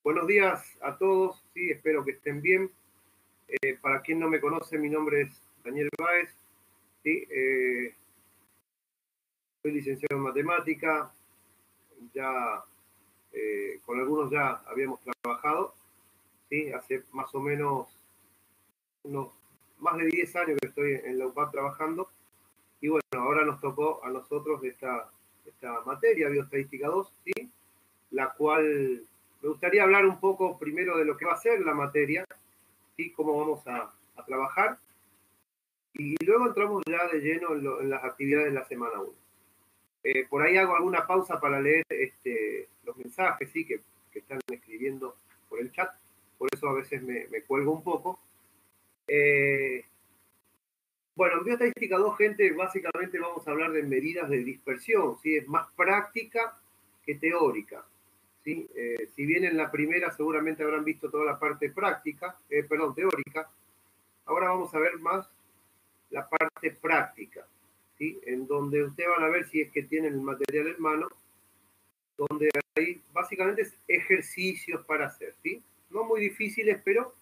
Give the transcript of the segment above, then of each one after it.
Buenos días a todos, sí, espero que estén bien. Para quien no me conoce, mi nombre es Daniel Báez, ¿sí? Soy licenciado en matemática, ya con algunos ya habíamos trabajado, ¿sí? Hace más o menos unos más de 10 años que estoy en la UPAP trabajando, y bueno, ahora nos tocó a nosotros esta materia, Bioestadística 2, ¿sí? La cual me gustaría hablar un poco primero de lo que va a ser la materia, ¿sí? Cómo vamos a trabajar. Y luego entramos ya de lleno en las actividades de la semana 1. Por ahí hago alguna pausa para leer los mensajes, ¿sí? que están escribiendo por el chat. Por eso a veces me cuelgo un poco. Bueno, en Bioestadística 2, gente, básicamente vamos a hablar de medidas de dispersión, ¿sí? Es más práctica que teórica, ¿sí? Si bien en la primera seguramente habrán visto toda la parte teórica, ahora vamos a ver más la parte práctica, ¿sí? En donde ustedes van a ver, si es que tienen el material en mano, donde hay básicamente ejercicios para hacer, ¿sí? No muy difíciles, pero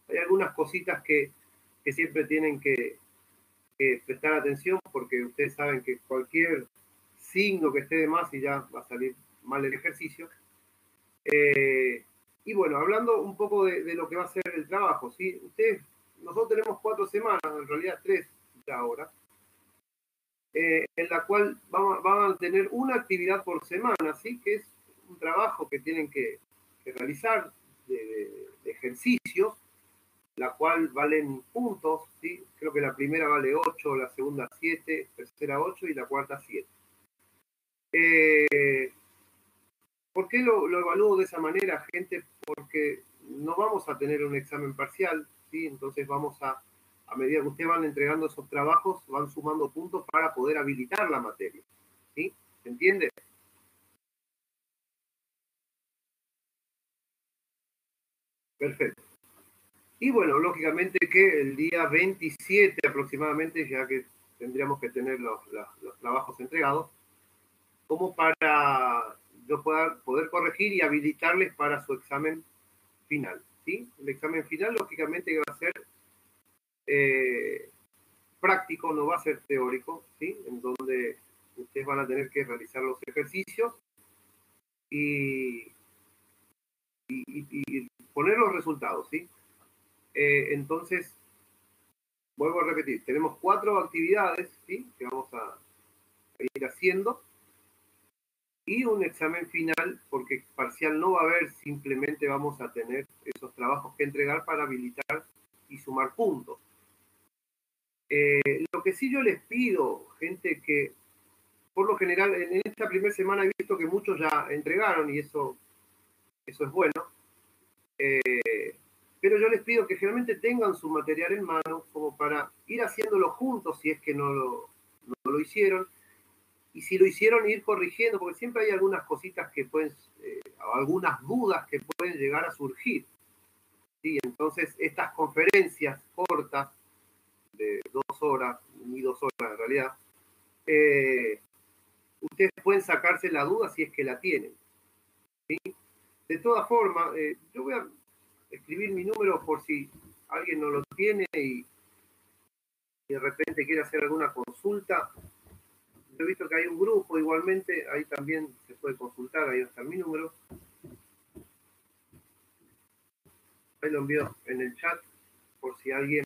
hay algunas cositas que siempre tienen que prestar atención, porque ustedes saben que cualquier signo que esté de más y ya va a salir mal el ejercicio. Y bueno, hablando un poco de lo que va a ser el trabajo, ¿sí? Nosotros tenemos 4 semanas, en realidad 3 ya ahora, en la cual van a tener una actividad por semana, ¿sí? Que es un trabajo que tienen que realizar de ejercicios, la cual valen puntos, ¿sí? Creo que la primera vale 8, la segunda 7, tercera 8 y la cuarta 7. ¿Por qué lo evalúo de esa manera, gente? Porque no vamos a tener un examen parcial, ¿sí? Entonces vamos a medida que ustedes van entregando esos trabajos, van sumando puntos para poder habilitar la materia, ¿sí? ¿Se entiende? Perfecto. Y bueno, lógicamente que el día 27 aproximadamente, ya que tendríamos que tener los trabajos entregados, como para yo poder corregir y habilitarles para su examen final, ¿sí? El examen final, lógicamente, va a ser práctico, no va a ser teórico, ¿sí? En donde ustedes van a tener que realizar los ejercicios y poner los resultados, ¿sí? Entonces, vuelvo a repetir, tenemos 4 actividades, ¿sí? Que vamos a ir haciendo, y un examen final, porque parcial no va a haber, simplemente vamos a tener esos trabajos que entregar para habilitar y sumar puntos. Lo que sí yo les pido, gente, que por lo general en esta primera semana he visto que muchos ya entregaron, y eso es bueno, pero yo les pido que generalmente tengan su material en mano como para ir haciéndolo juntos si es que no lo hicieron, y si lo hicieron, ir corrigiendo, porque siempre hay algunas cositas que pueden, algunas dudas que pueden llegar a surgir, ¿sí? Entonces estas conferencias cortas de 2 horas, ni 2 horas en realidad, ustedes pueden sacarse la duda si es que la tienen, ¿sí? De todas formas, yo voy a escribir mi número por si alguien no lo tiene y de repente quiere hacer alguna consulta. Yo he visto que hay un grupo igualmente, ahí también se puede consultar, ahí está mi número. Ahí lo envío en el chat por si alguien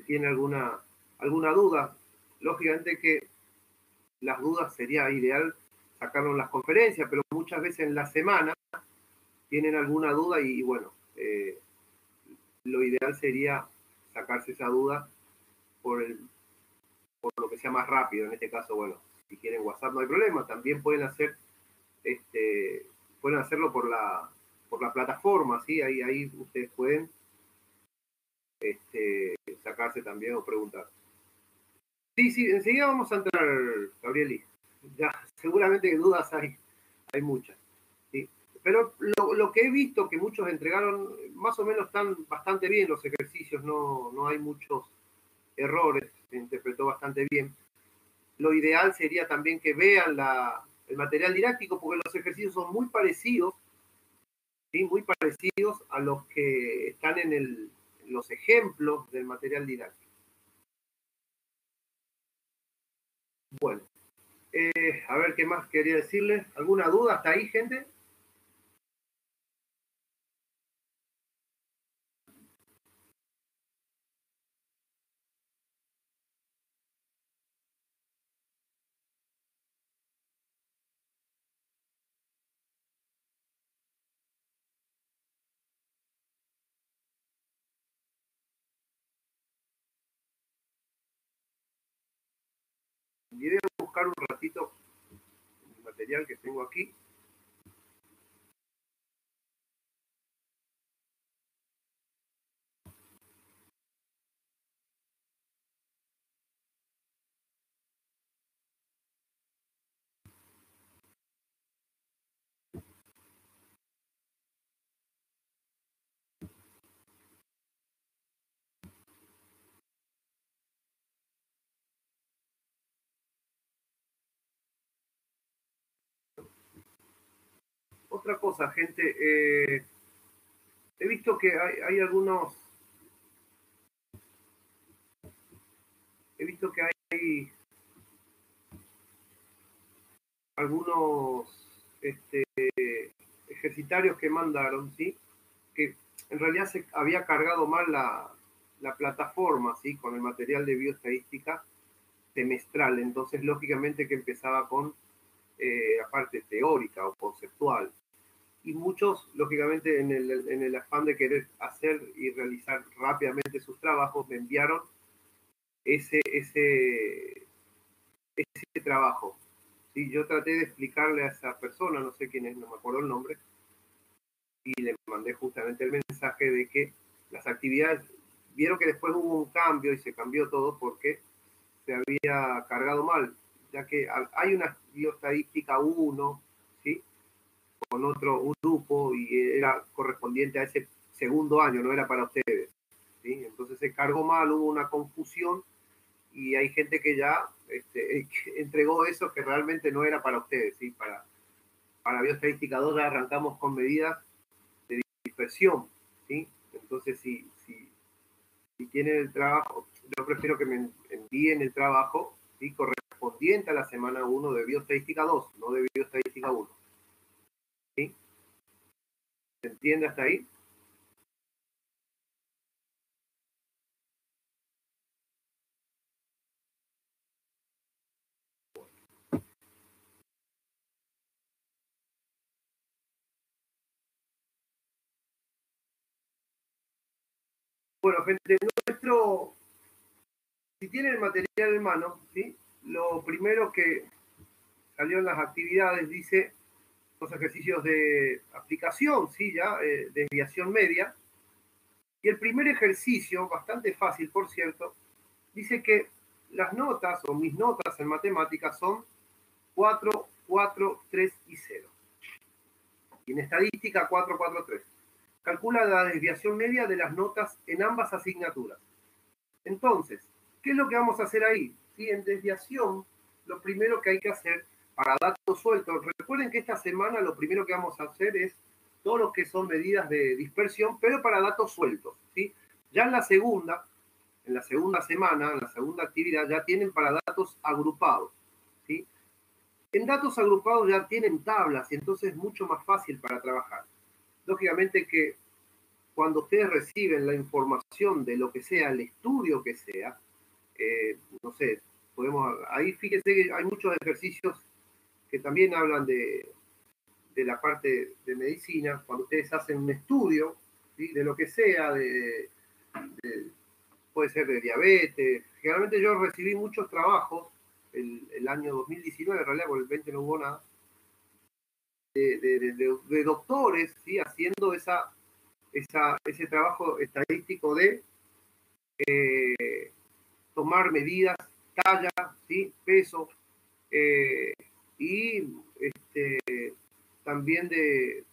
tiene alguna duda. Lógicamente que las dudas sería ideal sacarlo en las conferencias, pero muchas veces en la semana tienen alguna duda y bueno, lo ideal sería sacarse esa duda por lo que sea más rápido. En este caso, bueno, si quieren WhatsApp no hay problema, también pueden hacerlo por la plataforma, ¿sí? Ahí ustedes pueden sacarse también o preguntar. Sí, enseguida vamos a entrar, Gabrieli. Ya, seguramente que dudas hay muchas, ¿sí? Pero lo que he visto que muchos entregaron, más o menos están bastante bien los ejercicios, no hay muchos errores, se interpretó bastante bien. Lo ideal sería también que vean el material didáctico, porque los ejercicios son muy parecidos ¿sí? Muy parecidos a los que están en los ejemplos del material didáctico. Bueno, a ver qué más quería decirles. ¿Alguna duda hasta ahí, gente? Iré a buscar un ratito el material que tengo aquí. Otra cosa, gente, he visto que hay algunos, he visto que hay algunos ejercitarios que mandaron, ¿sí? Que en realidad se había cargado mal la plataforma, ¿sí? Con el material de bioestadística semestral, entonces lógicamente que empezaba con la parte teórica o conceptual. Y muchos, lógicamente, en el afán de querer hacer y realizar rápidamente sus trabajos, me enviaron ese trabajo. ¿Sí? Yo traté de explicarle a esa persona, no sé quién es, no me acuerdo el nombre, y le mandé justamente el mensaje de que las actividades, vieron que después hubo un cambio y se cambió todo porque se había cargado mal, ya que hay una bioestadística 1, ¿sí? Con otro un grupo y era correspondiente a ese segundo año, no era para ustedes, ¿sí? Entonces se cargó mal, hubo una confusión y hay gente que ya entregó eso que realmente no era para ustedes, ¿sí? Para bioestadística 2 ya arrancamos con medidas de dispersión, ¿sí? Entonces si tienen el trabajo, yo prefiero que me envíen el trabajo, ¿sí? Correspondiente a la semana 1 de bioestadística 2, no de bioestadística 1, ¿sí? ¿Se entiende hasta ahí? Bueno, gente, si tienen el material en mano, ¿sí? Lo primero que salió en las actividades dice los ejercicios de aplicación, ¿sí? Ya, desviación media. Y el primer ejercicio, bastante fácil, por cierto, dice que las notas o mis notas en matemáticas son 4, 4, 3 y 0. Y en estadística 4, 4, 3. Calcula la desviación media de las notas en ambas asignaturas. Entonces, ¿qué es lo que vamos a hacer ahí? ¿Sí? En desviación, lo primero que hay que hacer para datos sueltos, recuerden que esta semana lo primero que vamos a hacer es todo lo que son medidas de dispersión, pero para datos sueltos, ¿sí? Ya en la segunda semana, en la segunda actividad, ya tienen para datos agrupados, ¿sí? En datos agrupados ya tienen tablas y entonces es mucho más fácil para trabajar. Lógicamente que cuando ustedes reciben la información de lo que sea, el estudio que sea, no sé, ahí fíjense que hay muchos ejercicios que también hablan de la parte de medicina, cuando ustedes hacen un estudio, ¿sí? De lo que sea, puede ser de diabetes. Generalmente yo recibí muchos trabajos el año 2019, en realidad por el 20 no hubo nada, de doctores, ¿sí? Haciendo ese trabajo estadístico de tomar medidas, talla, ¿sí? Peso, y también de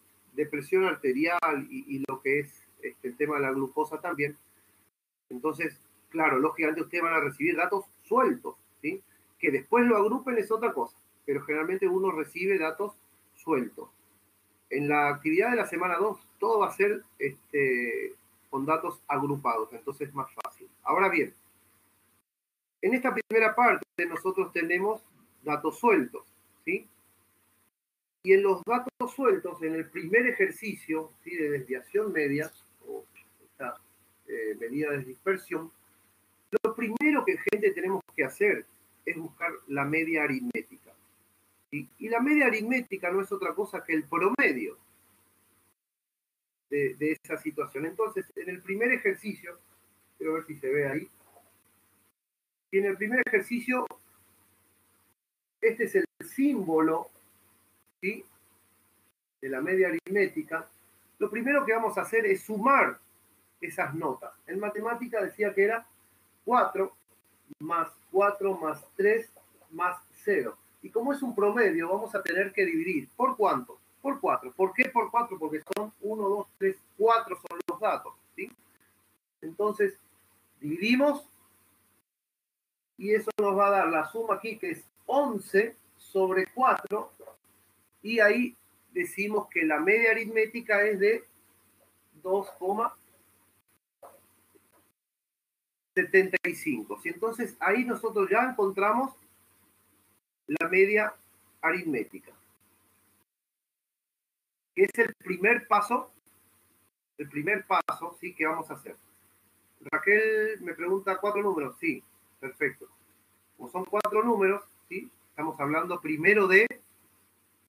presión arterial y lo que es el tema de la glucosa también. Entonces, claro, lógicamente ustedes van a recibir datos sueltos, ¿sí? Que después lo agrupen es otra cosa, pero generalmente uno recibe datos sueltos. En la actividad de la semana 2, todo va a ser con datos agrupados, entonces es más fácil. Ahora bien, en esta primera parte nosotros tenemos datos sueltos, ¿sí? Y en los datos sueltos, en el primer ejercicio, ¿sí?, de desviación media, o esta medida de dispersión, lo primero que, gente, tenemos que hacer es buscar la media aritmética, ¿sí? Y la media aritmética no es otra cosa que el promedio de esa situación. Entonces, en el primer ejercicio, quiero ver si se ve ahí, y en el primer ejercicio, este es el símbolo, ¿sí?, de la media aritmética. Lo primero que vamos a hacer es sumar esas notas. En matemática decía que era 4 más 4 más 3 más 0. Y como es un promedio, vamos a tener que dividir. ¿Por cuánto? Por 4. ¿Por qué por 4? Porque son 1, 2, 3, 4 son los datos, ¿sí? Entonces, dividimos y eso nos va a dar la suma aquí, que es 11 sobre 4. Y ahí decimos que la media aritmética es de 2,75. Entonces, ahí nosotros ya encontramos la media aritmética, que es el primer paso, ¿sí?, que vamos a hacer. Raquel me pregunta 4 números. Sí, perfecto. Como son 4 números, ¿sí?, estamos hablando primero de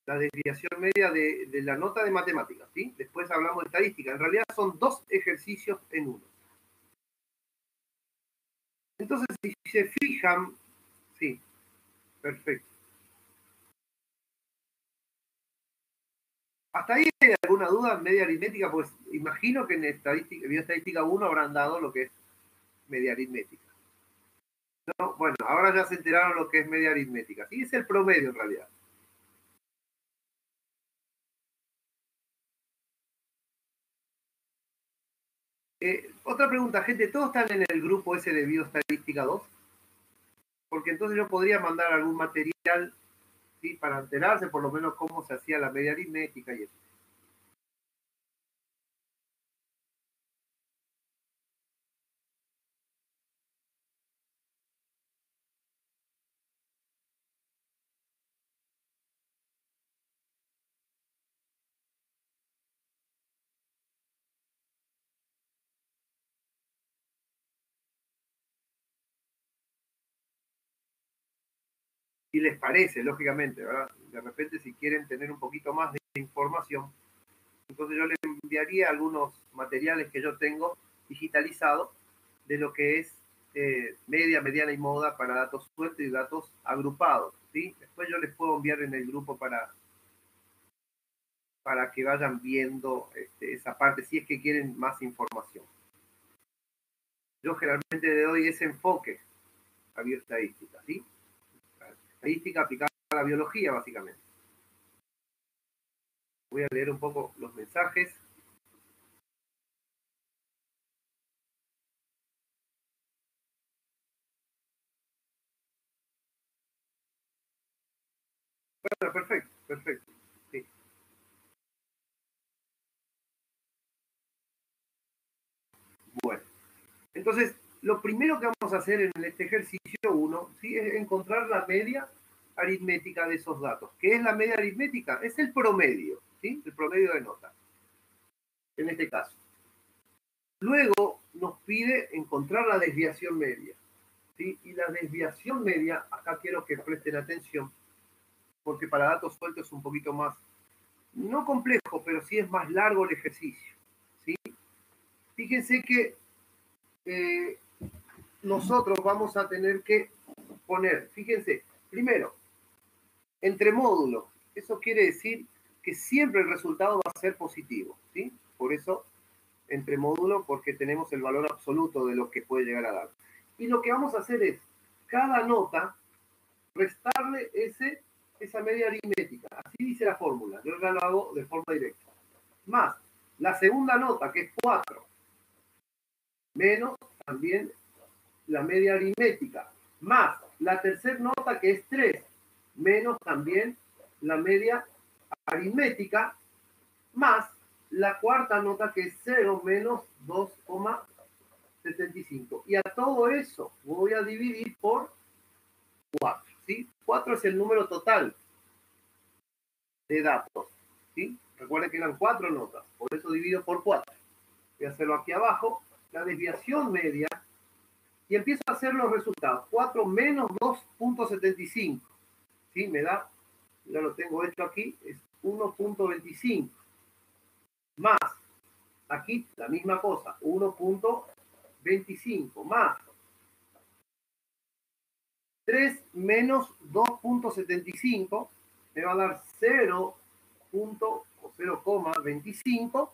la desviación media de la nota de matemáticas, ¿sí? Después hablamos de estadística. En realidad son 2 ejercicios en uno. Entonces, si se fijan, sí, perfecto. ¿Hasta ahí hay alguna duda en media aritmética? Pues imagino que en bioestadística 1 habrán dado lo que es media aritmética. ¿No? Bueno, ahora ya se enteraron lo que es media aritmética. Sí, es el promedio en realidad. Otra pregunta, gente, ¿todos están en el grupo ese de bioestadística 2? Porque entonces yo podría mandar algún material, ¿sí?, para enterarse por lo menos cómo se hacía la media aritmética y eso. Si les parece, lógicamente, ¿verdad? De repente, si quieren tener un poquito más de información, entonces yo les enviaría algunos materiales que yo tengo digitalizados de lo que es media, mediana y moda para datos sueltos y datos agrupados, ¿sí? Después yo les puedo enviar en el grupo para que vayan viendo esa parte, si es que quieren más información. Yo generalmente le doy ese enfoque a bioestadística, ¿sí? La estadística aplicada a la biología, básicamente. Voy a leer un poco los mensajes. Bueno, perfecto, perfecto. Sí. Bueno, entonces, lo primero que vamos a hacer en este ejercicio 1, ¿sí?, es encontrar la media aritmética de esos datos. ¿Qué es la media aritmética? Es el promedio, ¿sí?, el promedio de nota, en este caso. Luego nos pide encontrar la desviación media, ¿sí? Y la desviación media, acá quiero que presten atención, porque para datos sueltos es un poquito más, no complejo, pero sí es más largo el ejercicio, ¿sí? Fíjense que nosotros vamos a tener que poner, fíjense, primero, entre módulos. Eso quiere decir que siempre el resultado va a ser positivo, ¿sí? Por eso, entre módulos, porque tenemos el valor absoluto de lo que puede llegar a dar. Y lo que vamos a hacer es, cada nota, restarle esa media aritmética. Así dice la fórmula. Yo ya lo hago de forma directa. Más la segunda nota, que es 4, menos también la media aritmética, más la tercera nota, que es 3, menos también la media aritmética, más la cuarta nota que es 0 menos 2,75. Y a todo eso voy a dividir por 4. ¿Sí? 4 es el número total de datos. ¿Sí? Recuerden que eran 4 notas, por eso divido por 4. Voy a hacerlo aquí abajo, la desviación media, y empiezo a hacer los resultados. 4 menos 2,75. ¿Sí? Me da, ya lo tengo hecho aquí, es 1,25. Más, aquí la misma cosa, 1,25 más 3 menos 2,75 me va a dar 0,25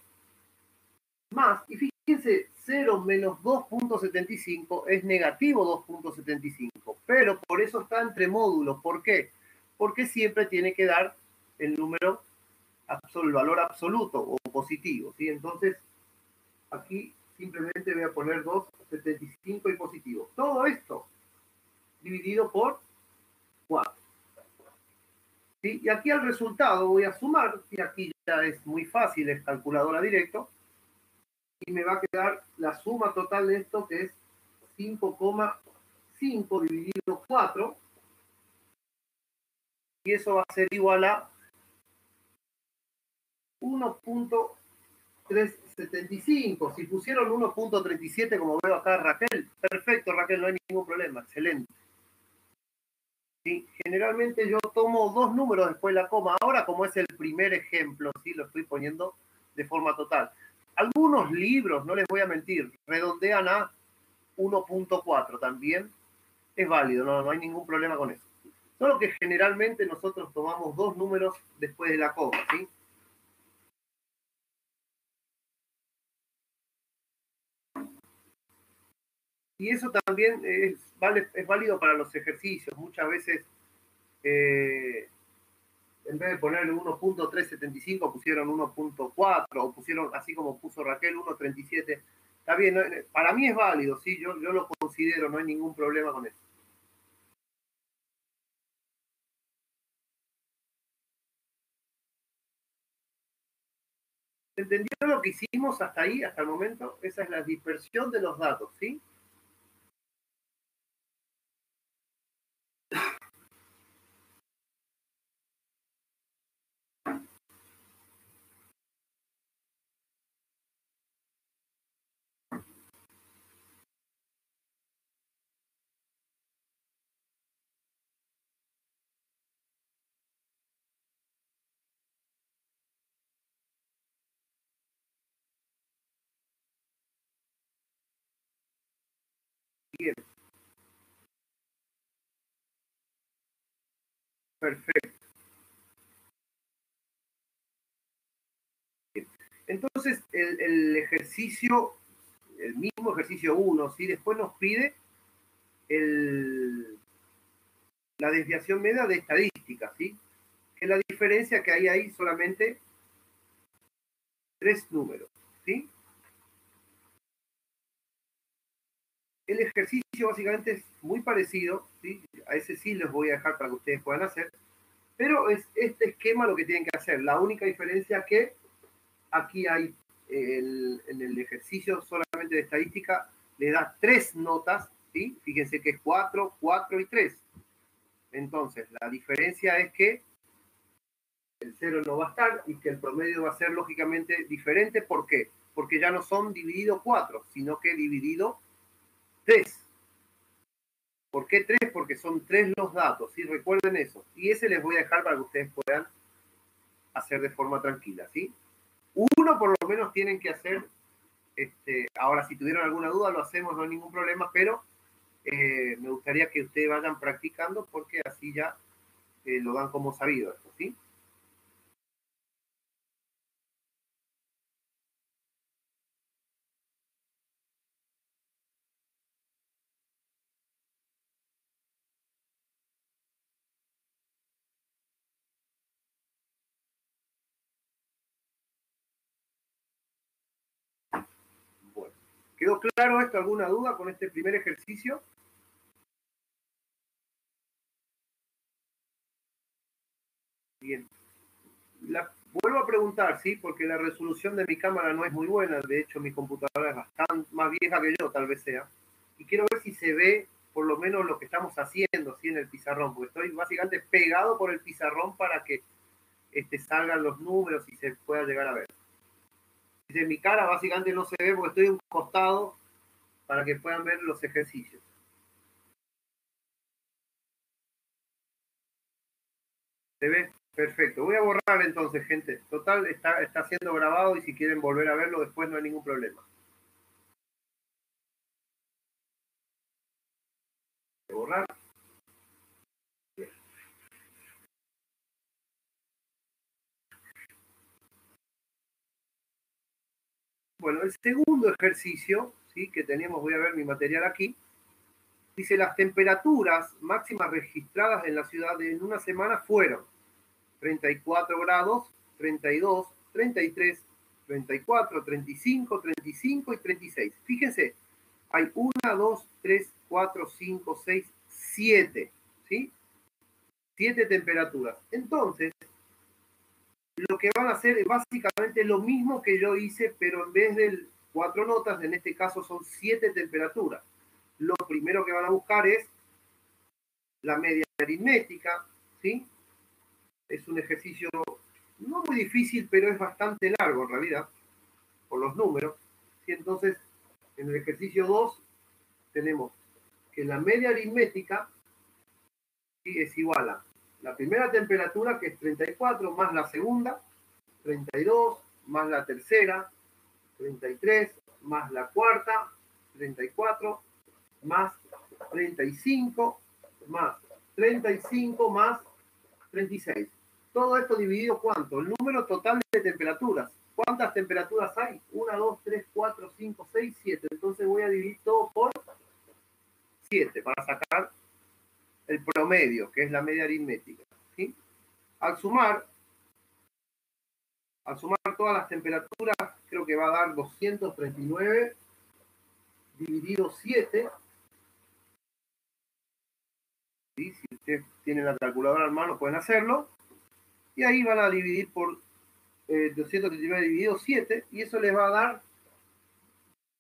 más, y fíjense, 0 menos 2,75 es negativo 2,75, pero por eso está entre módulos. ¿Por qué? Porque siempre tiene que dar el número, el valor absoluto o positivo, ¿sí? Entonces, aquí simplemente voy a poner 2,75 y positivo. Todo esto dividido por 4. ¿Sí? Y aquí al resultado voy a sumar, y aquí ya es muy fácil, es calculadora directo, y me va a quedar la suma total de esto, que es 5,5 dividido 4, y eso va a ser igual a 1,375. Si pusieron 1,37, como veo acá, Raquel, perfecto, Raquel, no hay ningún problema, excelente. ¿Sí? Generalmente yo tomo 2 números después de la coma. Ahora, como es el primer ejemplo, ¿sí? Lo estoy poniendo de forma total. Algunos libros, no les voy a mentir, redondean a 1,4. También es válido, no hay ningún problema con eso. Solo que generalmente nosotros tomamos 2 números después de la coma, ¿sí? Y eso también es válido para los ejercicios. Muchas veces, en vez de ponerle 1,375, pusieron 1,4, o pusieron, así como puso Raquel, 1,37. Está bien, para mí es válido, ¿sí? Yo lo considero, no hay ningún problema con eso. ¿Entendieron lo que hicimos hasta ahí, hasta el momento? Esa es la dispersión de los datos, ¿sí? Bien, perfecto. Bien. Entonces, el ejercicio, el mismo ejercicio 1, ¿sí? Después nos pide la desviación media de estadística, ¿sí? Que la diferencia que hay ahí solamente 3 números, ¿sí? El ejercicio básicamente es muy parecido, ¿sí? A ese sí les voy a dejar para que ustedes puedan hacer, pero es este esquema lo que tienen que hacer. La única diferencia que aquí hay, en el ejercicio solamente de estadística, le da 3 notas, ¿sí? Fíjense que es 4, 4 y 3. Entonces, la diferencia es que el 0 no va a estar y que el promedio va a ser lógicamente diferente. ¿Por qué? Porque ya no son dividido 4, sino que dividido 3. ¿Por qué 3? Porque son 3 los datos, ¿sí? Recuerden eso. Y ese les voy a dejar para que ustedes puedan hacer de forma tranquila, ¿sí? Uno por lo menos tienen que hacer. Ahora, si tuvieron alguna duda, lo hacemos, no hay ningún problema, pero me gustaría que ustedes vayan practicando porque así ya lo dan como sabido esto, ¿sí? Bueno, ¿quedó claro esto? ¿Alguna duda con este primer ejercicio? Bien. Vuelvo a a preguntar, ¿sí? Porque la resolución de mi cámara no es muy buena. De hecho, mi computadora es bastante más vieja que yo, tal vez sea. Y quiero ver si se ve por lo menos lo que estamos haciendo, ¿sí? En el pizarrón. Porque estoy básicamente pegado por el pizarrón para que salgan los números y se pueda llegar a ver. Dice, mi cara básicamente no se ve porque estoy a un costado para que puedan ver los ejercicios. ¿Se ve? Perfecto. Voy a borrar entonces, gente. Total, está siendo grabado y si quieren volver a verlo después no hay ningún problema. Borrar. Bien. Bueno, el segundo ejercicio, ¿sí? Que tenemos, voy a ver mi material aquí, dice las temperaturas máximas registradas en la ciudad en una semana fueron 34 grados, 32, 33, 34, 35, 35 y 36. Fíjense, hay 1, 2, 3, 4, 5, 6, 7, ¿sí? 7 temperaturas. Entonces, lo que van a hacer es básicamente lo mismo que yo hice, pero en vez de 4 notas, en este caso son 7 temperaturas. Lo primero que van a buscar es la media aritmética, ¿sí? Es un ejercicio no muy difícil, pero es bastante largo en realidad, por los números. ¿Sí? Entonces, en el ejercicio 2 tenemos que la media aritmética, ¿sí? Es igual a la primera temperatura, que es 34, más la segunda, 32, más la tercera, 33, más la cuarta, 34, más 35, más 35, más 36. Todo esto dividido, ¿cuánto? El número total de temperaturas. ¿Cuántas temperaturas hay? 1, 2, 3, 4, 5, 6, 7. Entonces voy a dividir todo por 7 para sacar el promedio, que es la media aritmética. ¿Sí? Al sumar todas las temperaturas, creo que va a dar 239 dividido 7. ¿Sí? Si ustedes tienen la calculadora en mano, pueden hacerlo. Y ahí van a dividir por 239 dividido 7, y eso les va a dar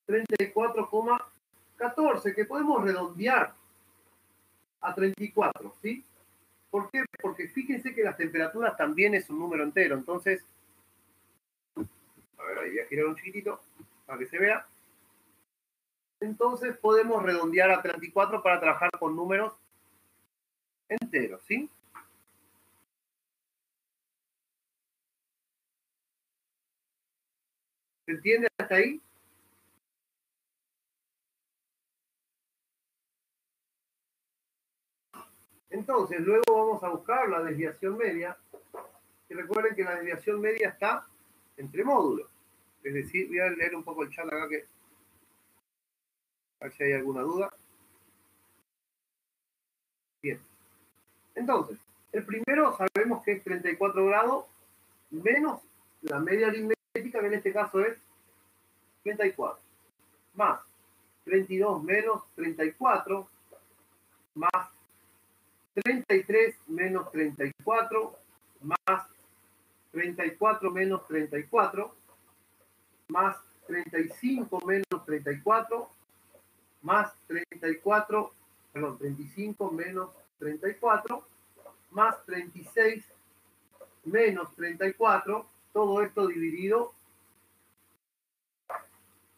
34,14, que podemos redondear a 34, ¿sí? ¿Por qué? Porque fíjense que las temperaturas también es un número entero, entonces, a ver, ahí voy a girar un chiquitito para que se vea. Entonces podemos redondear a 34 para trabajar con números enteros, ¿sí? ¿Se entiende hasta ahí? Entonces, luego vamos a buscar la desviación media. Y recuerden que la desviación media está entre módulos. Es decir, voy a leer un poco el chat acá, que a ver si hay alguna duda. Bien. Entonces, el primero sabemos que es 34 grados menos la media aritmética, que en este caso es 34, más 32 menos 34, más 33 menos 34, más 34 menos 34, más 35 menos 34, más 34, perdón, 35 menos 34, más 36 menos 34, todo esto dividido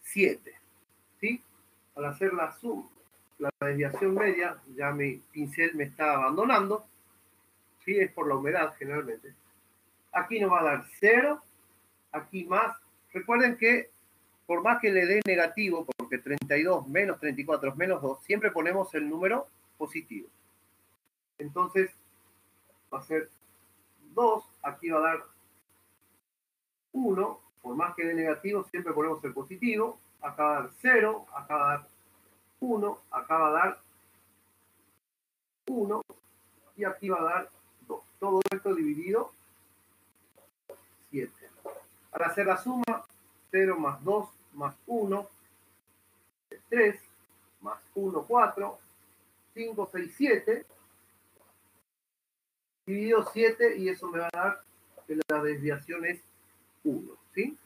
7, ¿sí? Al hacer la suma, la desviación media, ya mi pincel me está abandonando, ¿sí? Es por la humedad generalmente. Aquí nos va a dar 0, aquí más. Recuerden que por más que le dé negativo, porque 32 menos 34 es menos 2, siempre ponemos el número positivo. Entonces va a ser 2, aquí va a dar 1, por más que dé negativo, siempre ponemos el positivo. Acá va a dar 0, acá va a dar 1, acá va a dar 1 y aquí va a dar 2. Todo esto dividido 7. Para hacer la suma, 0 más 2 más 1 es 3, más 1, 4, 5, 6, 7, dividido 7, y eso me va a dar que la desviación es 1, ¿sí?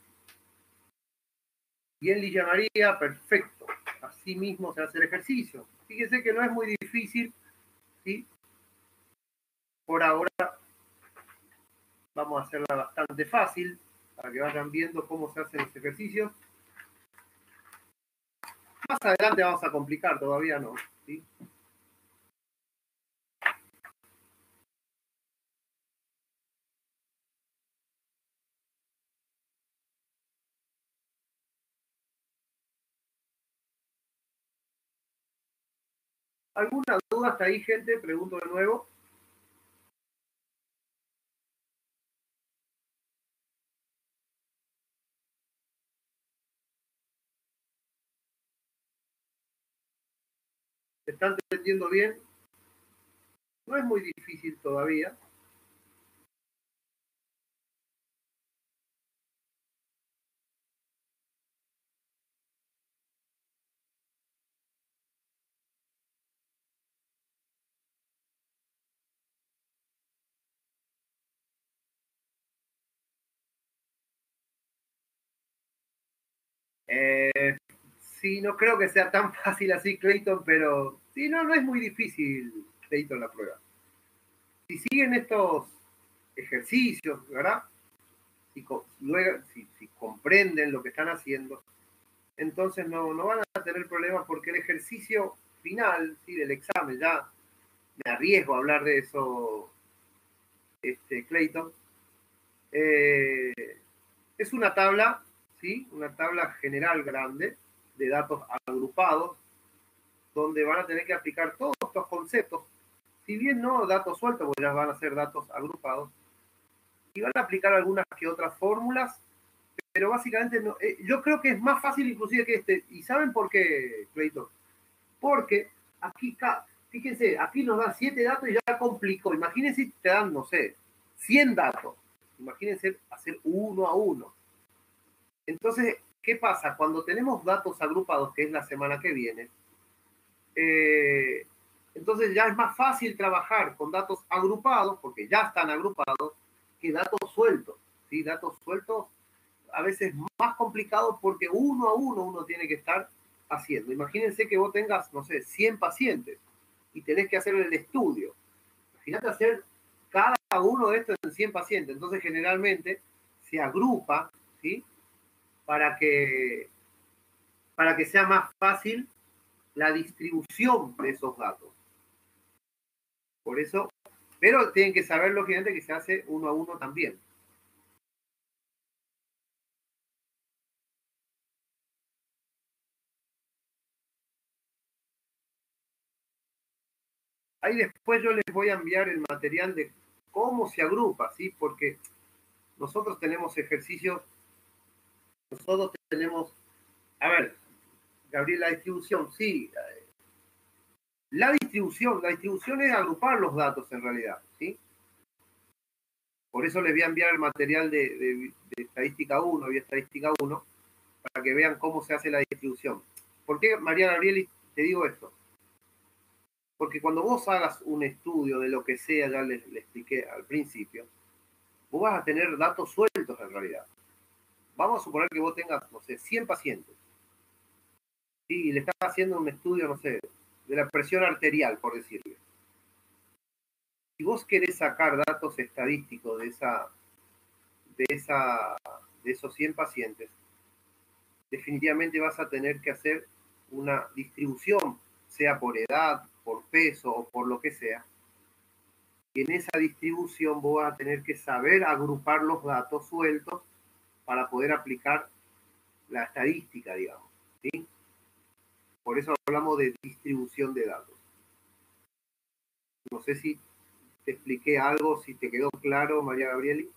Bien, Ligia María, perfecto. Así mismo se hace el ejercicio. Fíjense que no es muy difícil, ¿sí? Por ahora vamos a hacerla bastante fácil para que vayan viendo cómo se hacen los ejercicios. Más adelante vamos a complicar, todavía no, ¿sí? ¿Alguna duda hasta ahí, gente? Pregunto de nuevo. ¿Se están entendiendo bien? No es muy difícil todavía. Sí, no creo que sea tan fácil así, Clayton, pero sí, no es muy difícil, Clayton, la prueba. Si siguen estos ejercicios, ¿verdad? Si comprenden lo que están haciendo, entonces no van a tener problemas porque el ejercicio final, ¿sí? Del examen, ya me arriesgo a hablar de eso, Clayton, es una tabla, ¿sí? Una tabla general grande de datos agrupados, donde van a tener que aplicar todos estos conceptos, si bien no datos sueltos, porque ya van a ser datos agrupados, y van a aplicar algunas que otras fórmulas, pero básicamente no, yo creo que es más fácil inclusive que este. ¿Y saben por qué, Clayton? Porque aquí, fíjense, aquí nos dan 7 datos y ya complicó. Imagínense si te dan, no sé, 100 datos. Imagínense hacer uno a uno. Entonces, ¿qué pasa? Cuando tenemos datos agrupados, que es la semana que viene, entonces ya es más fácil trabajar con datos agrupados, porque ya están agrupados, que datos sueltos. ¿Sí? Datos sueltos a veces más complicado porque uno a uno tiene que estar haciendo. Imagínense que vos tengas, no sé, 100 pacientes y tenés que hacer el estudio. Imagínate hacer cada uno de estos en 100 pacientes. Entonces, generalmente se agrupa, ¿sí? Para que sea más fácil la distribución de esos datos. Por eso, pero tienen que saber, lógicamente, que se hace uno a uno también. Ahí después yo les voy a enviar el material de cómo se agrupa, ¿sí? Porque nosotros tenemos ejercicios, nosotros tenemos, a ver, Gabriel, la distribución, sí, la distribución es agrupar los datos en realidad, ¿sí? Por eso les voy a enviar el material de estadística 1 y estadística 1 para que vean cómo se hace la distribución. ¿Por qué, María Gabrieli, te digo esto? Porque cuando vos hagas un estudio de lo que sea, ya les expliqué al principio, vos vas a tener datos sueltos en realidad. Vamos a suponer que vos tengas, no sé, 100 pacientes. ¿Sí? Y le estás haciendo un estudio, no sé, de la presión arterial, por decirle. Si vos querés sacar datos estadísticos de esos 100 pacientes, definitivamente vas a tener que hacer una distribución, sea por edad, por peso o por lo que sea. Y en esa distribución vos vas a tener que saber agrupar los datos sueltos para poder aplicar la estadística, digamos. ¿Sí? Por eso hablamos de distribución de datos. No sé si te expliqué algo, si te quedó claro, María Gabrieli.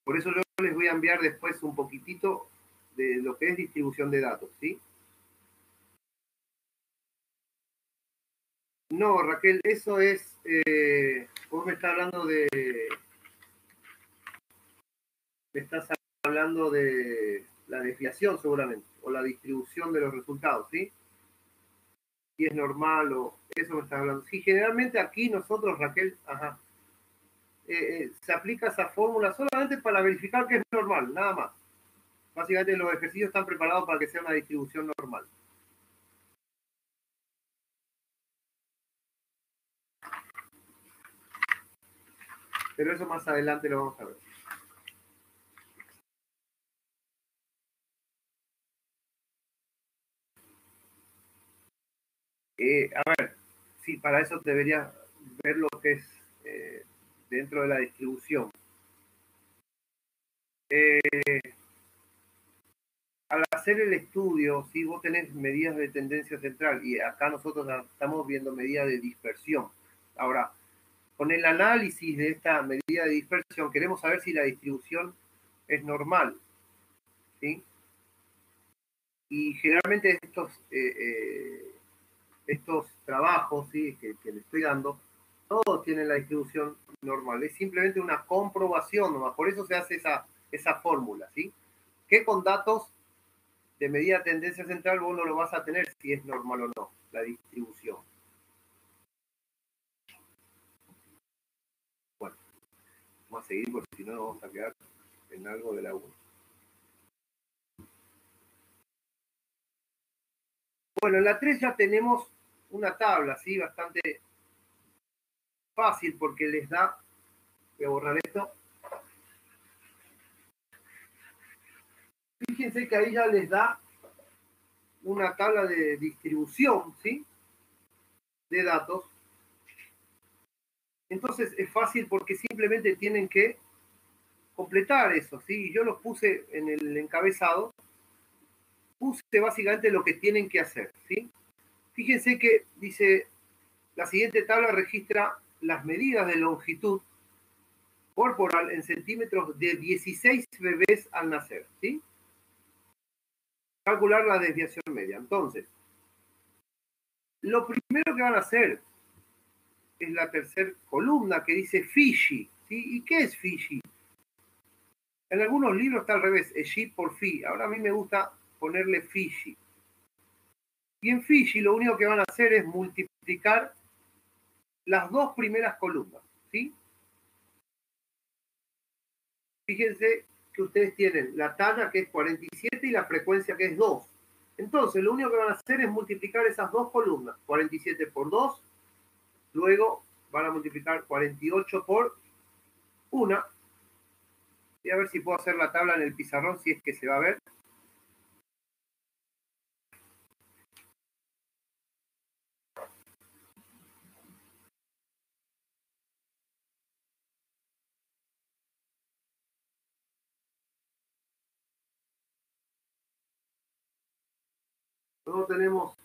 Por eso yo les voy a enviar después un poquitito de lo que es distribución de datos, ¿sí? No, Raquel, eso es, vos me estás hablando de la desviación seguramente, o la distribución de los resultados, ¿sí? Si es normal o eso me estás hablando. Sí, generalmente aquí nosotros, Raquel, ajá. se aplica esa fórmula solamente para verificar que es normal, nada más. Básicamente los ejercicios están preparados para que sea una distribución normal. Pero eso más adelante lo vamos a ver. A ver, sí, para eso debería ver lo que es dentro de la distribución. Al hacer el estudio, si vos tenés medidas de tendencia central y acá nosotros estamos viendo medidas de dispersión. Ahora, con el análisis de esta medida de dispersión, queremos saber si la distribución es normal, ¿sí? Y generalmente estos trabajos, ¿sí? que le estoy dando, todos tienen la distribución normal. Es simplemente una comprobación nomás. Por eso se hace esa fórmula, ¿sí? Que con datos de medida de tendencia central vos no lo vas a tener si es normal o no, la distribución. Bueno, vamos a seguir porque si no nos vamos a quedar en algo de la 1. Bueno, en la 3 ya tenemos una tabla, ¿sí? Bastante fácil porque les da, voy a borrar esto. Fíjense que ahí ya les da una tabla de distribución, ¿sí? De datos. Entonces es fácil porque simplemente tienen que completar eso, ¿sí? Yo los puse en el encabezado, puse básicamente lo que tienen que hacer, ¿sí? Fíjense que dice, la siguiente tabla registra las medidas de longitud corporal en centímetros de 16 bebés al nacer, ¿sí? Calcular la desviación media. Entonces, lo primero que van a hacer es la tercera columna que dice Fiji, ¿sí? ¿Y qué es Fiji? En algunos libros está al revés, Egypt por Fi. Ahora a mí me gusta ponerle Fiji. Y en Fiji lo único que van a hacer es multiplicar las dos primeras columnas, ¿sí? Fíjense que ustedes tienen la talla que es 47 y la frecuencia que es 2. Entonces, lo único que van a hacer es multiplicar esas dos columnas, 47 por 2, luego van a multiplicar 48 por 1. Voy a ver si puedo hacer la tabla en el pizarrón, si es que se va a ver. Luego tenemos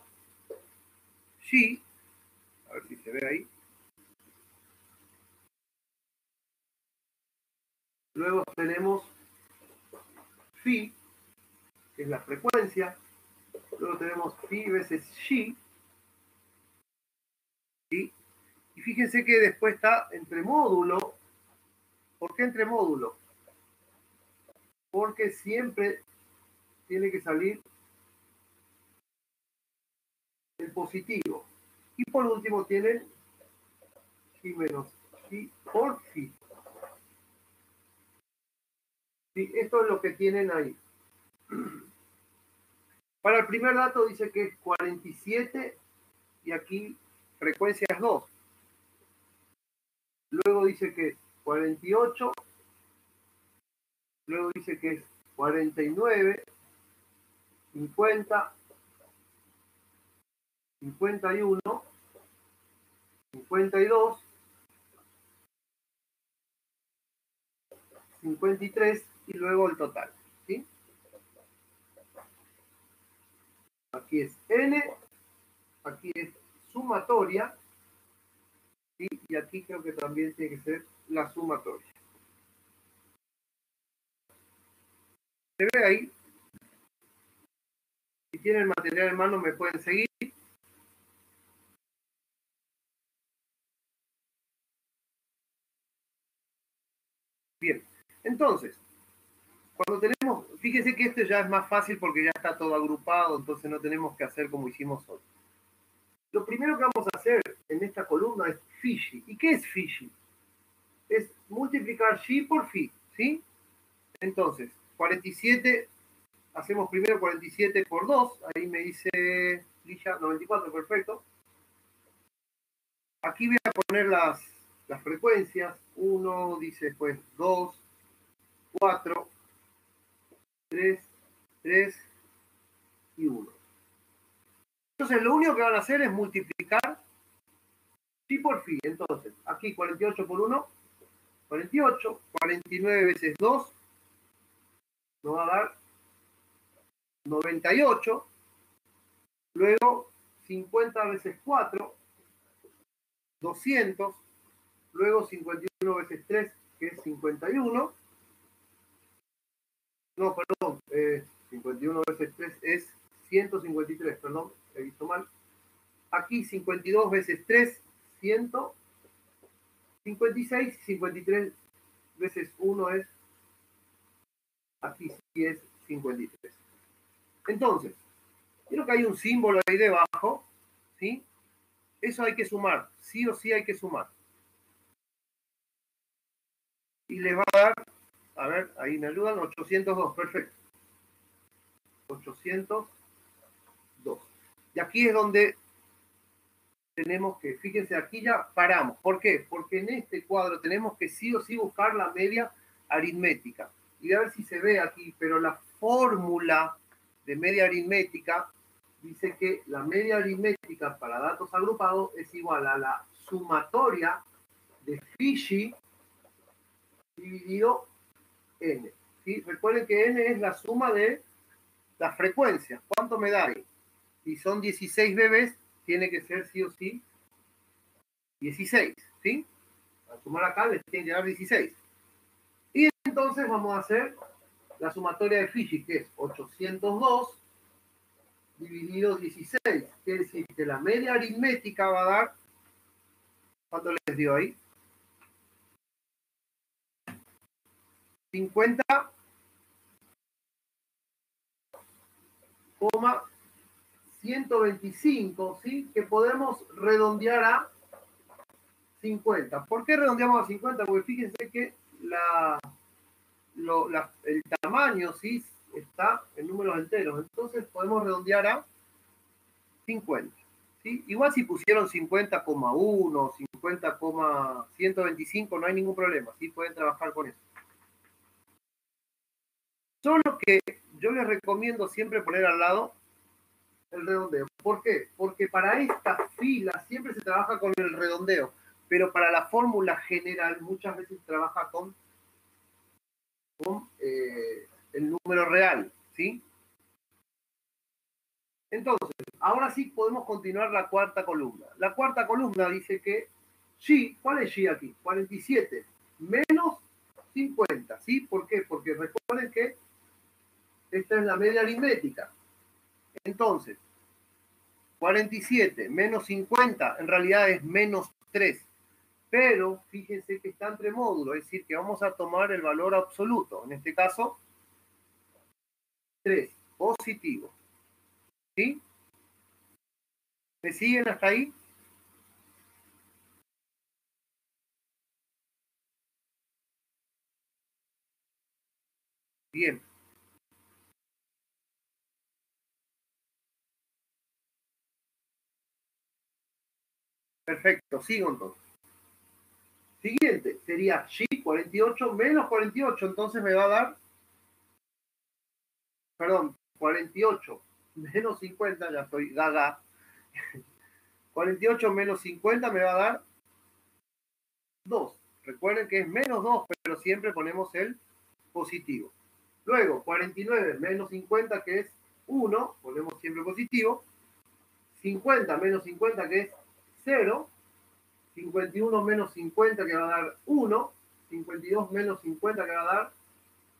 G, a ver si se ve ahí. Luego tenemos Phi, que es la frecuencia. Luego tenemos Phi veces G. ¿Sí? Y fíjense que después está entre módulo. ¿Por qué entre módulo? Porque siempre tiene que salir el positivo. Y por último tienen Phi menos Phi por Phi. ¿Sí? Esto es lo que tienen ahí. Para el primer dato dice que es 47 y aquí frecuencia es 2. Luego dice que es 48. Luego dice que es 49, 50, 51, 52, 53 y luego el total, ¿sí? Aquí es n, aquí es sumatoria, ¿sí? Y aquí creo que también tiene que ser la sumatoria. ¿Se ve ahí? Si tienen material en mano me pueden seguir. Bien, entonces, cuando tenemos, fíjense que esto ya es más fácil porque ya está todo agrupado, entonces no tenemos que hacer como hicimos hoy. Lo primero que vamos a hacer en esta columna es Fiji. ¿Y qué es Fiji? Es multiplicar G por phi, ¿sí? Entonces, 47, hacemos primero 47 por 2, ahí me dice Lilla 94, perfecto. Aquí voy a poner las frecuencias, 1, dice después 2, 4, 3, 3 y 1. Entonces, lo único que van a hacer es multiplicar Phi por Phi. Entonces, aquí 48 por 1, 48, 49 veces 2, nos va a dar 98, luego 50 veces 4, 200, luego 51 veces 3, que es 51, no, perdón, 51 veces 3 es 153, perdón, he visto mal. Aquí 52 veces 3, 156, 53 veces 1 es, aquí sí es 53. Entonces, quiero que hay un símbolo ahí debajo, ¿sí? Eso hay que sumar, sí o sí hay que sumar. Y les va a dar, a ver, ahí me ayudan, 802, perfecto. 802. Y aquí es donde tenemos que, fíjense, aquí ya paramos. ¿Por qué? Porque en este cuadro tenemos que sí o sí buscar la media aritmética. Y a ver si se ve aquí, pero la fórmula de media aritmética dice que la media aritmética para datos agrupados es igual a la sumatoria de phi dividido n. ¿Sí? Recuerden que n es la suma de las frecuencias. ¿Cuánto me da ahí? Si son 16 bebés, tiene que ser sí o sí 16, ¿sí? Al sumar acá les tiene que dar 16. Y entonces vamos a hacer la sumatoria de Fiji, que es 802 dividido 16. Quiere decir que la media aritmética va a dar, ¿cuánto les dio ahí? 50,125, ¿sí? Que podemos redondear a 50. ¿Por qué redondeamos a 50? Porque fíjense que el tamaño, ¿sí? Está en números enteros. Entonces podemos redondear a 50. ¿Sí? Igual si pusieron 50,1, 50,125, no hay ningún problema. ¿Sí? Pueden trabajar con eso. Solo que yo les recomiendo siempre poner al lado el redondeo. ¿Por qué? Porque para esta fila siempre se trabaja con el redondeo, pero para la fórmula general muchas veces se trabaja con el número real, ¿sí? Entonces, ahora sí podemos continuar la cuarta columna. La cuarta columna dice que G, ¿cuál es G aquí? 47 menos 50, ¿sí? ¿Por qué? Porque recuerden que esta es la media aritmética. Entonces, 47 menos 50 en realidad es menos 3. Pero fíjense que está entre módulos, es decir, que vamos a tomar el valor absoluto. En este caso, 3, positivo. ¿Sí? ¿Me siguen hasta ahí? Bien. Perfecto, sigo entonces. Siguiente, sería G 48 menos 48, entonces me va a dar, perdón, 48 menos 50, ya estoy gaga. 48 menos 50 me va a dar 2. Recuerden que es menos 2, pero siempre ponemos el positivo. Luego, 49 menos 50, que es 1, ponemos siempre positivo. 50 menos 50, que es 0. 51 menos 50, que va a dar 1. 52 menos 50, que va a dar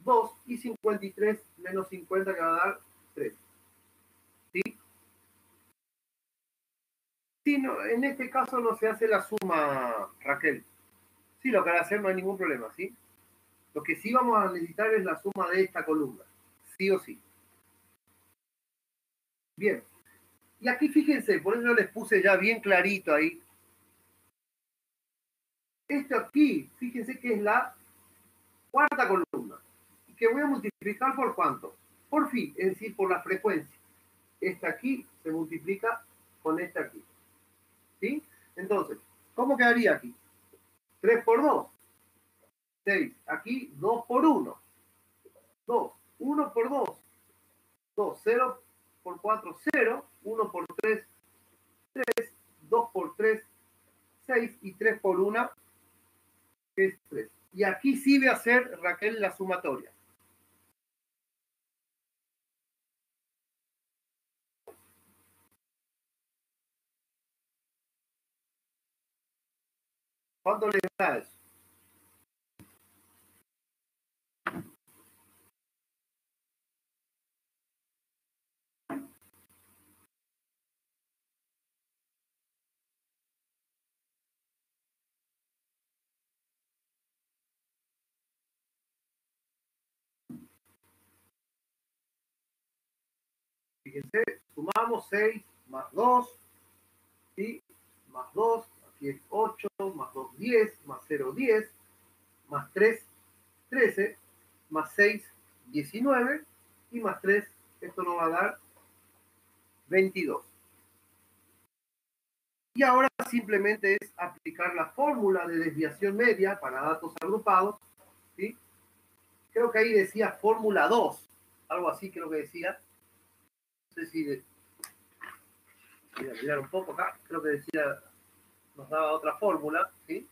2. Y 53 menos 50, que va a dar 3. ¿Sí? Sí, no, en este caso no se hace la suma, Raquel. Sí, lo que hará hacer no hay ningún problema, ¿sí? Lo que sí vamos a necesitar es la suma de esta columna, sí o sí. Bien. Y aquí fíjense, por eso yo les puse ya bien clarito ahí Esto aquí, fíjense que es la cuarta columna, que voy a multiplicar por cuánto, por phi, es decir, por la frecuencia. Esta aquí se multiplica con esta aquí, ¿sí? Entonces, ¿cómo quedaría aquí? 3 por 2, 6. Aquí 2 por 1, 2. 1 por 2, 2. 0 por 4, 0. 1 por 3, 3. 2 por 3, 6. Y 3 por 1 es 3. Y aquí sí voy a hacer, Raquel, la sumatoria. ¿Cuánto le da eso? Fíjense, sumamos 6 más 2, ¿sí? Más 2, aquí es 8, más 2, 10, más 0, 10, más 3, 13, más 6, 19, y más 3, esto nos va a dar 22. Y ahora simplemente es aplicar la fórmula de desviación media para datos agrupados, ¿sí? Creo que ahí decía fórmula 2, algo así creo que decía. No sé si voy a mirar un poco acá, creo que decía, nos daba otra fórmula, ¿sí?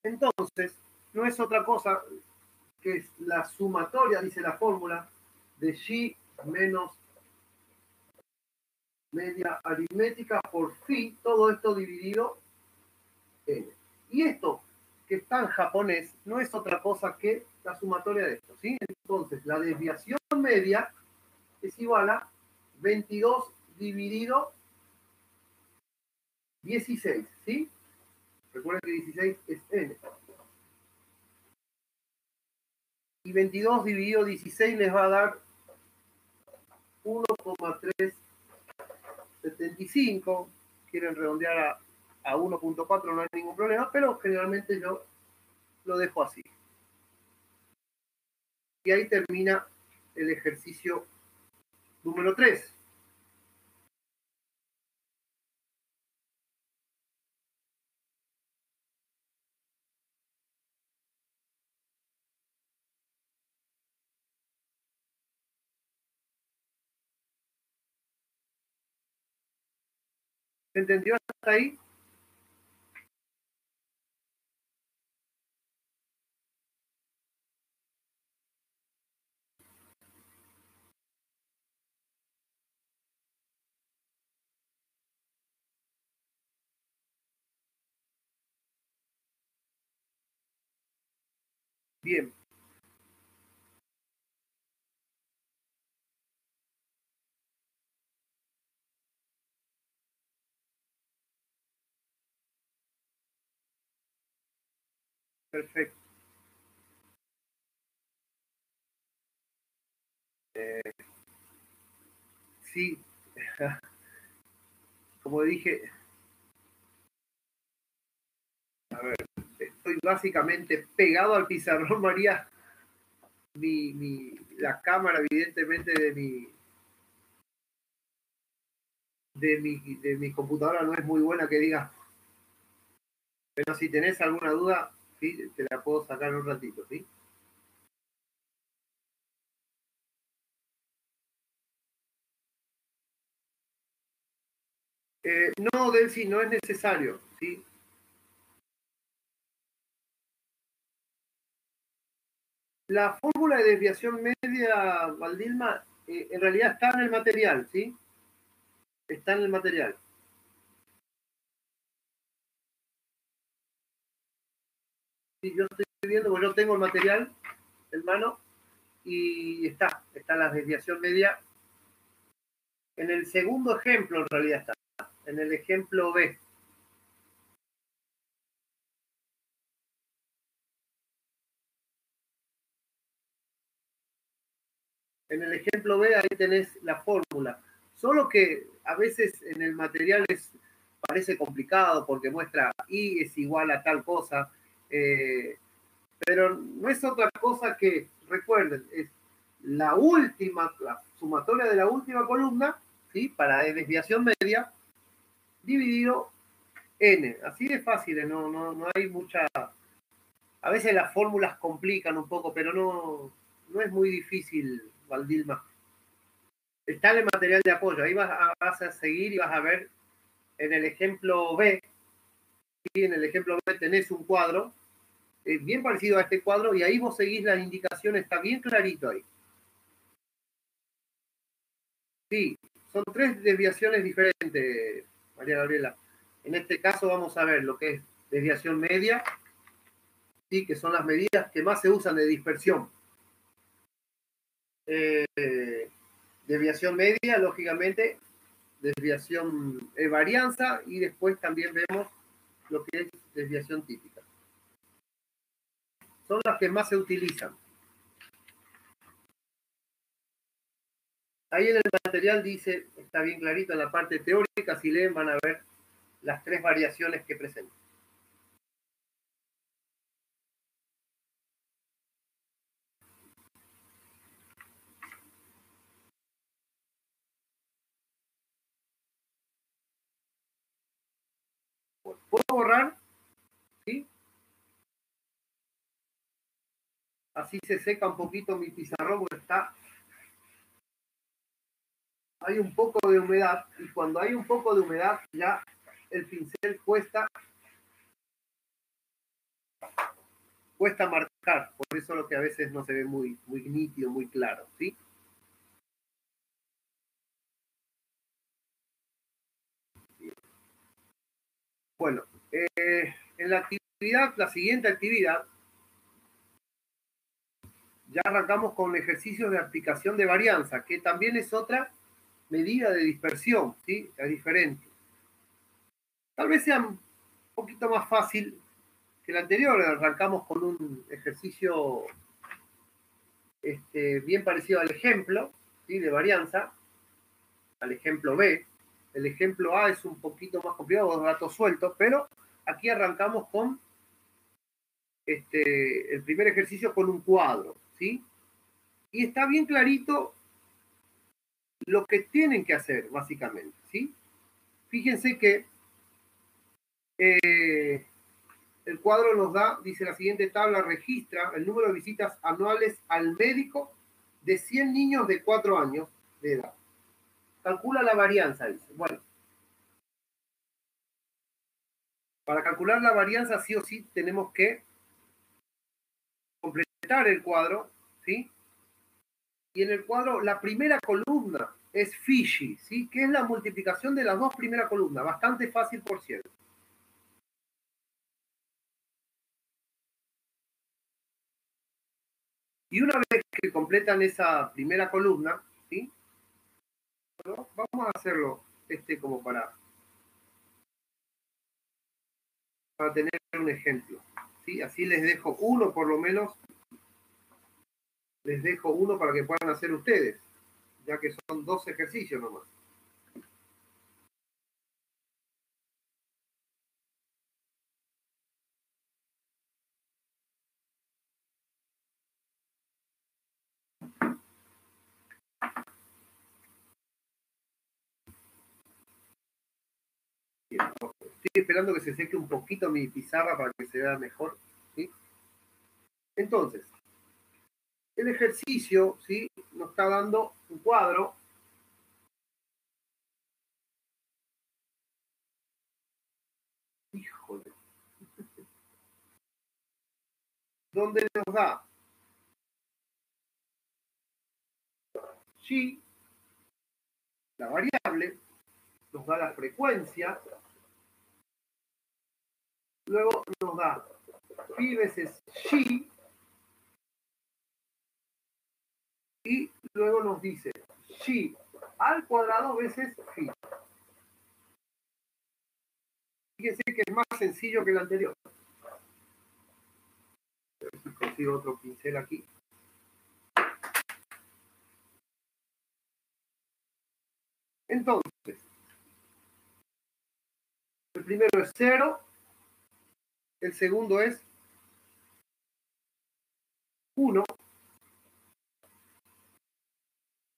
Entonces, no es otra cosa que es la sumatoria, dice la fórmula, de G menos media aritmética por phi, todo esto dividido n. Y esto, que está en japonés, no es otra cosa que la sumatoria de esto, ¿sí? Entonces, la desviación media es igual a 22 dividido 16, ¿sí? Recuerden que 16 es n. Y 22 dividido 16 les va a dar 1,375. Quieren redondear a 1,4, no hay ningún problema, pero generalmente yo lo dejo así. Y ahí termina el ejercicio número 3. ¿Se entendió hasta ahí? Bien. Perfecto. Sí, como dije, a ver, estoy básicamente pegado al pizarrón, María. La cámara, evidentemente, de mi computadora no es muy buena, que diga. Pero si tenés alguna duda, ¿sí? Te la puedo sacar un ratito, ¿sí? No, Delcy, no es necesario, ¿sí? La fórmula de desviación media, Valdilma, en realidad está en el material, ¿sí? Está en el material. Sí, yo estoy viendo, porque yo tengo el material en mano y está la desviación media. En el segundo ejemplo, en realidad está, en el ejemplo B. En el ejemplo B ahí tenés la fórmula. Solo que a veces en el material parece complicado porque muestra I es igual a tal cosa, pero no es otra cosa que, recuerden, es la sumatoria de la última columna, ¿sí? Para desviación media, dividido n. Así de fácil, no hay mucha... A veces las fórmulas complican un poco, pero no es muy difícil, Valdilma. Está en el material de apoyo. Ahí vas a seguir y vas a ver en el ejemplo B. ¿Sí? En el ejemplo B tenés un cuadro bien parecido a este cuadro y ahí vos seguís las indicaciones. Está bien clarito ahí. Sí, son 3 desviaciones diferentes, María Gabriela. En este caso vamos a ver lo que es desviación media, ¿sí? Que son las medidas que más se usan de dispersión. Desviación media, lógicamente, desviación varianza y después también vemos lo que es desviación típica. Son las que más se utilizan. Ahí en el material dice, está bien clarito en la parte teórica, si leen van a ver las 3 variaciones que presenta. ¿Puedo borrar? ¿Sí? Así se seca un poquito mi pizarrón porque hay un poco de humedad y cuando hay un poco de humedad ya el pincel cuesta marcar, por eso lo que a veces no se ve muy nítido, muy claro, ¿sí? Bueno, en la siguiente actividad, ya arrancamos con ejercicios de aplicación de varianza, que también es otra medida de dispersión, ¿sí? Es diferente. Tal vez sea un poquito más fácil que el anterior. Arrancamos con un ejercicio bien parecido al ejemplo, ¿sí? De varianza, al ejemplo B. El ejemplo A es un poquito más complicado, 2 datos sueltos, pero aquí arrancamos con el primer ejercicio con un cuadro, ¿sí? Y está bien clarito lo que tienen que hacer, básicamente, ¿sí? Fíjense que el cuadro nos da, dice la siguiente tabla, registra el número de visitas anuales al médico de 100 niños de 4 años de edad. Calcula la varianza, dice. Bueno, para calcular la varianza sí o sí tenemos que completar el cuadro, ¿sí? Y en el cuadro la primera columna es Fiji, ¿sí? Que es la multiplicación de las 2 primeras columnas. Bastante fácil, por cierto. Y una vez que completan esa primera columna, ¿sí? Bueno, vamos a hacerlo como para tener un ejemplo, ¿sí? Así les dejo uno por lo menos, les dejo uno para que puedan hacer ustedes, ya que son 2 ejercicios nomás. Estoy esperando que se seque un poquito mi pizarra para que se vea mejor, ¿sí? Entonces, el ejercicio, ¿sí? Nos está dando un cuadro. Híjole. Donde nos da G, la variable, nos da la frecuencia, luego nos da pi veces G, y luego nos dice G al cuadrado veces phi. Fíjense que es más sencillo que el anterior. A ver si consigo otro pincel aquí. Entonces, el primero es 0, el segundo es 1,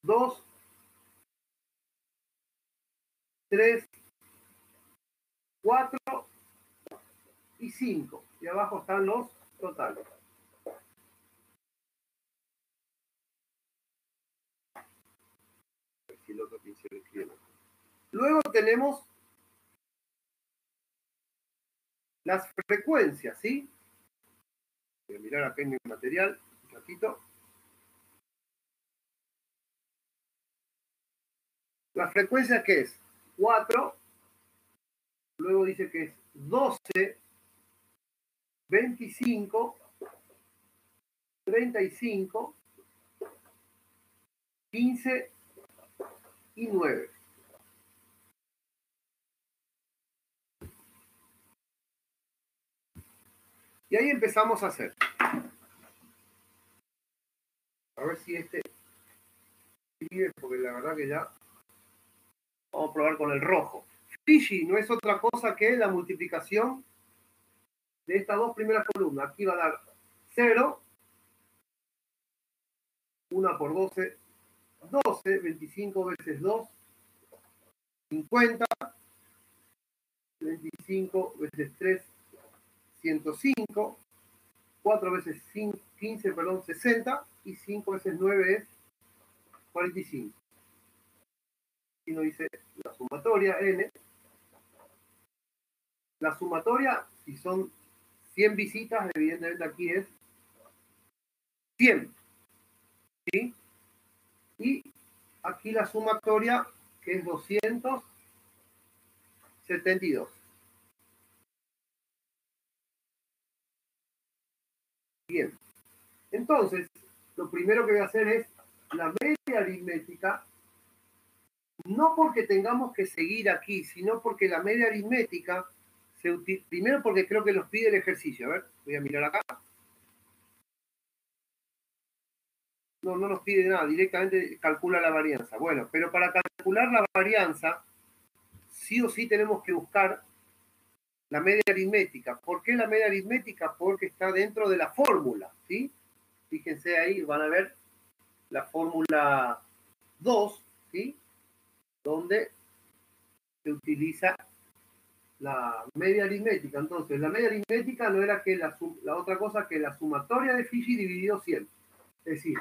2, 3, 4 y 5. Y abajo están los totales. Si el otro pincel escribe. Luego tenemos las frecuencias, ¿sí? Voy a mirar acá en mi material un ratito. La frecuencia que es 4, luego dice que es 12, 25, 35, 15 y 9. Y ahí empezamos a hacer. A ver si este escribe, porque la verdad que ya vamos a probar con el rojo. Fiji no es otra cosa que la multiplicación de estas dos primeras columnas. Aquí va a dar 0, 1 por 12, 12, 25 veces 2, 50, 25 veces 3, 105, 4 veces 5, 15, perdón, 60, y 5 veces 9 es 45. Aquí nos dice la sumatoria n. La sumatoria, si son 100 visitas, evidentemente aquí es 100. ¿Sí? Y aquí la sumatoria, que es 272. Bien. Entonces, lo primero que voy a hacer es la media aritmética, no porque tengamos que seguir aquí, sino porque la media aritmética se utiliza, primero porque creo que nos pide el ejercicio. A ver, voy a mirar acá. No nos pide nada, directamente calcula la varianza. Bueno, pero para calcular la varianza, sí o sí tenemos que buscar la media aritmética. ¿Por qué la media aritmética? Porque está dentro de la fórmula, ¿sí? Fíjense ahí, van a ver la fórmula 2, ¿sí? Donde se utiliza la media aritmética. Entonces, la media aritmética no era que la otra cosa que la sumatoria de Fiji dividido 100. Es decir,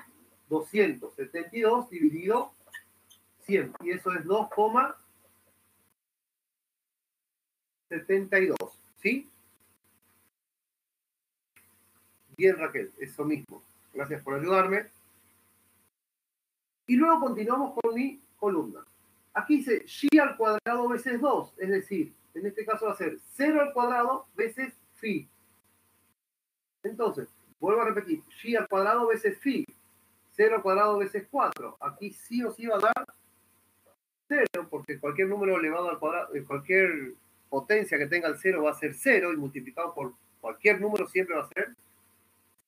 272 dividido 100. Y eso es 2,72. ¿Sí? Bien, Raquel, eso mismo. Gracias por ayudarme. Y luego continuamos con mi columna. Aquí dice y al cuadrado veces 2. Es decir, en este caso va a ser 0 al cuadrado veces phi. Entonces, vuelvo a repetir, y al cuadrado veces phi. 0 al cuadrado veces 4. Aquí sí o sí va a dar 0, porque cualquier número elevado al cuadrado, cualquier potencia que tenga el 0 va a ser 0, y multiplicado por cualquier número siempre va a ser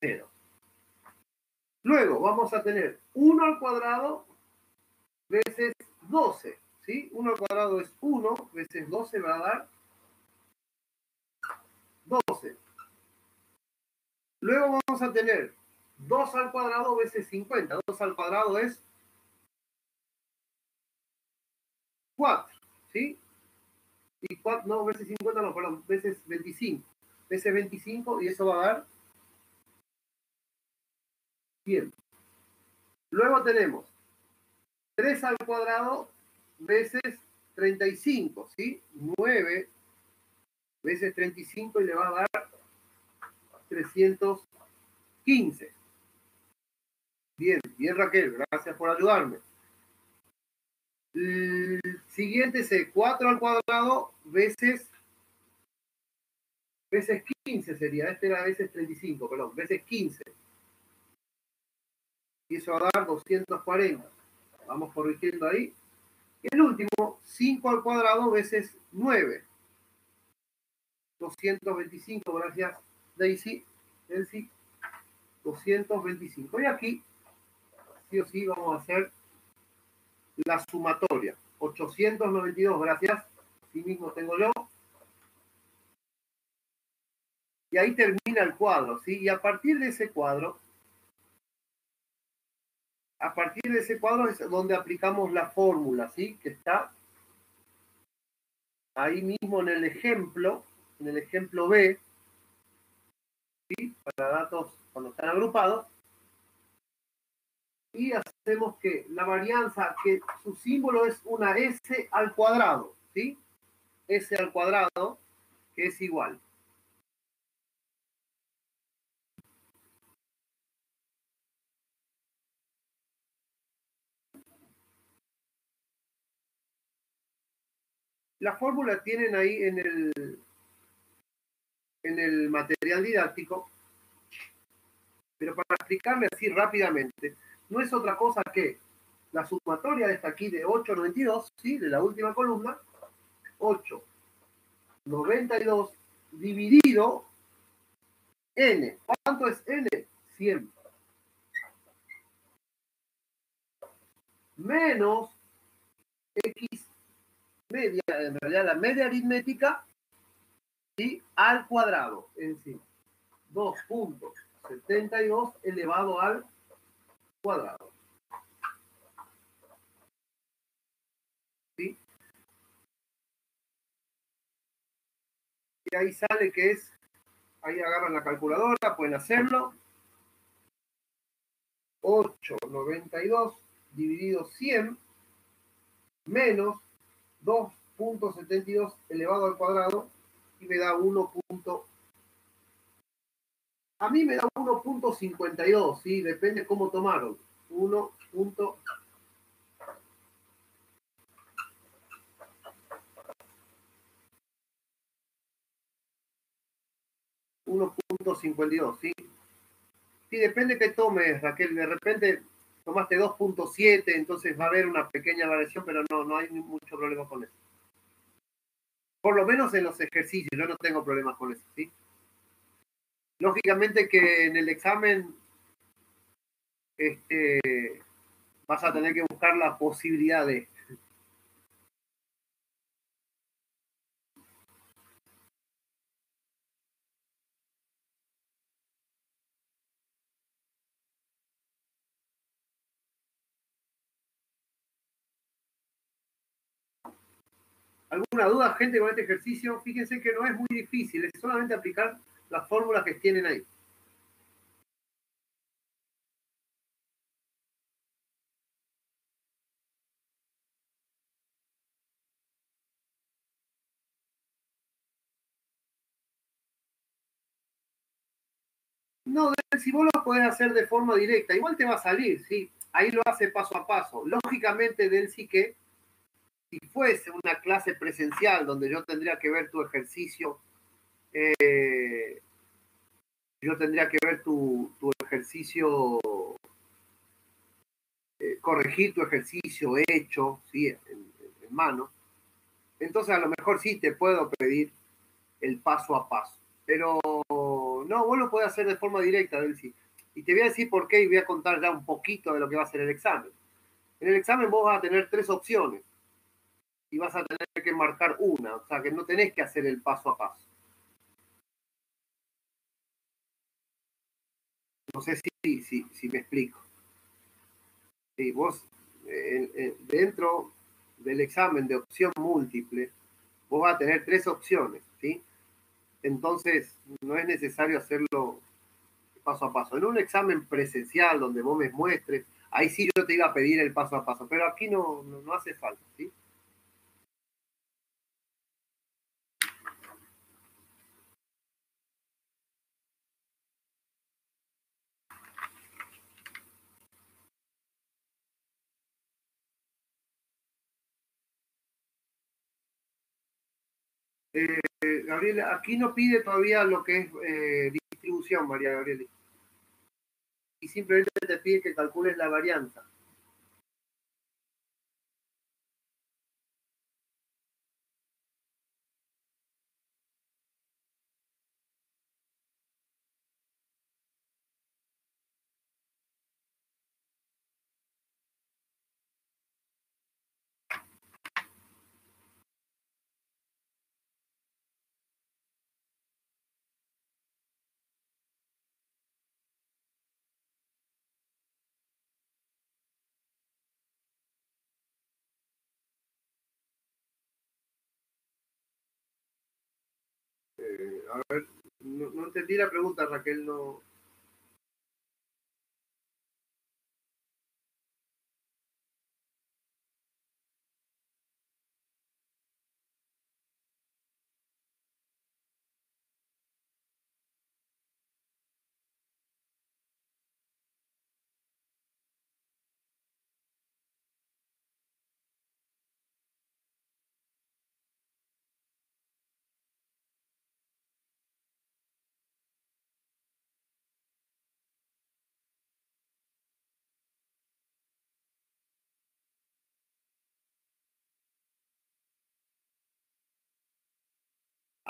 0. Luego vamos a tener 1 al cuadrado veces 12. ¿Sí? 1 al cuadrado es 1, veces 12 va a dar 12. Luego vamos a tener 2 al cuadrado veces 50. 2 al cuadrado es 4. ¿Sí? Y 4, no, veces 50 no, perdón, veces 25. Veces 25 y eso va a dar 100. Luego tenemos 3 al cuadrado veces 35, ¿sí? 9 veces 35 y le va a dar 315. Bien, bien Raquel, gracias por ayudarme. El siguiente es 4 al cuadrado veces 15 sería. Este era veces 35, perdón, veces 15. Y eso va a dar 240. Vamos corrigiendo ahí. Y el último, 5 al cuadrado veces 9. 225, gracias Daisy. 225. Y aquí, sí o sí, vamos a hacer la sumatoria. 892, gracias. Así mismo tengo yo. Y ahí termina el cuadro, ¿sí? Y a partir de ese cuadro es donde aplicamos la fórmula, ¿sí? Que está ahí mismo en el ejemplo B, ¿sí? Para datos cuando están agrupados. Y hacemos que la varianza, que su símbolo es una S al cuadrado, ¿sí? S al cuadrado, que es igual. La fórmula tienen ahí en el material didáctico, pero para explicarle así rápidamente, no es otra cosa que la sumatoria de esta aquí de 892, ¿sí? De la última columna, 892 dividido n. ¿Cuánto es n? 100. Menos x media, en realidad la media aritmética, ¿sí? Al cuadrado, es decir, 2.72 elevado al cuadrado. ¿Sí? Y ahí sale que es, ahí agarran la calculadora, pueden hacerlo. 892 dividido 100 menos 2.72 elevado al cuadrado y me da 1. A mí me da 1.52, ¿sí? Depende cómo tomaron. 1.52, ¿sí? Sí, depende que tomes, Raquel. De repente tomaste 2.7, entonces va a haber una pequeña variación, pero no hay mucho problema con eso. Por lo menos en los ejercicios, yo no tengo problemas con eso, ¿sí? Lógicamente que en el examen vas a tener que buscar la posibilidad de... ¿Alguna duda, gente, con este ejercicio? Fíjense que no es muy difícil, es solamente aplicar las fórmulas que tienen ahí. No, si vos lo podés hacer de forma directa, igual te va a salir, ¿sí? Ahí lo hace paso a paso. Lógicamente, del sí que si fuese una clase presencial donde yo tendría que ver tu ejercicio, yo tendría que ver tu ejercicio, corregir tu ejercicio hecho, ¿sí? En mano. Entonces, a lo mejor sí te puedo pedir el paso a paso. Pero no, vos lo podés hacer de forma directa, Delcy. Y te voy a decir por qué y voy a contar ya un poquito de lo que va a ser el examen. En el examen vos vas a tener 3 opciones y vas a tener que marcar una, o sea que no tenés que hacer el paso a paso. No sé si me explico. Sí, vos, dentro del examen de opción múltiple, vos vas a tener 3 opciones, ¿sí? Entonces, no es necesario hacerlo paso a paso. En un examen presencial donde vos me muestres, ahí sí yo te iba a pedir el paso a paso, pero aquí no hace falta, ¿sí? Gabriela, aquí no pide todavía lo que es distribución, María Gabriela. Y simplemente te pide que calcules la varianza. A ver, no entendí la pregunta, Raquel, no.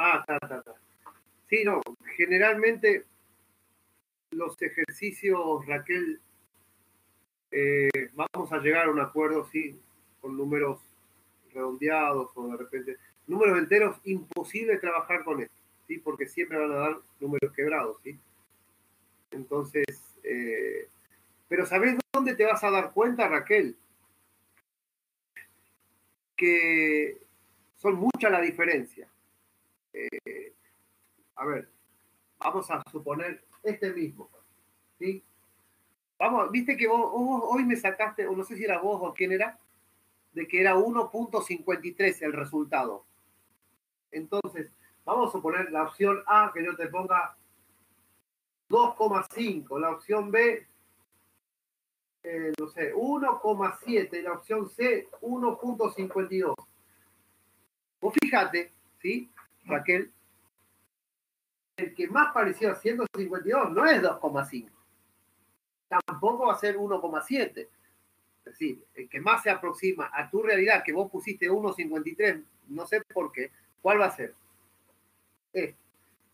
Está. Sí, no, generalmente los ejercicios, Raquel, vamos a llegar a un acuerdo, sí, con números redondeados o de repente números enteros, imposible trabajar con esto, ¿sí? Porque siempre van a dar números quebrados, ¿sí? Entonces, pero ¿sabés dónde te vas a dar cuenta, Raquel? Que son mucha la diferencia. A ver, vamos a suponer este mismo, ¿sí? Vamos, viste que vos hoy me sacaste, o no sé si era vos o quién era, de que era 1.53 el resultado. Entonces, vamos a suponer la opción A, que yo te ponga 2,5, la opción B, no sé, 1,7, la opción C, 1.52. Vos fíjate, ¿sí, Raquel? El que más pareció a 152 no es 2,5. Tampoco va a ser 1,7. Es decir, el que más se aproxima a tu realidad, que vos pusiste 1,53, no sé por qué, ¿cuál va a ser?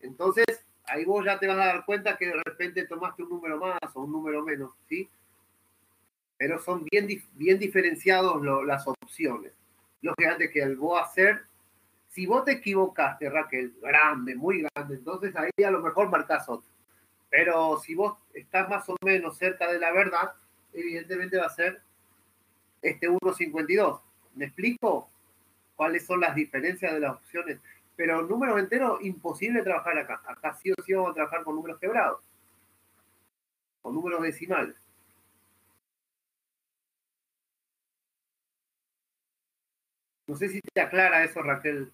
Entonces, ahí vos ya te vas a dar cuenta que de repente tomaste un número más o un número menos, ¿sí? Pero son bien diferenciados las opciones. Lógicamente que al vos hacer, si vos te equivocaste, Raquel, grande, muy grande, entonces ahí a lo mejor marcás otro. Pero si vos estás más o menos cerca de la verdad, evidentemente va a ser este 1,52. ¿Me explico cuáles son las diferencias de las opciones? Pero números enteros, imposible trabajar acá. Acá sí o sí vamos a trabajar con números quebrados, con números decimales. No sé si te aclara eso, Raquel.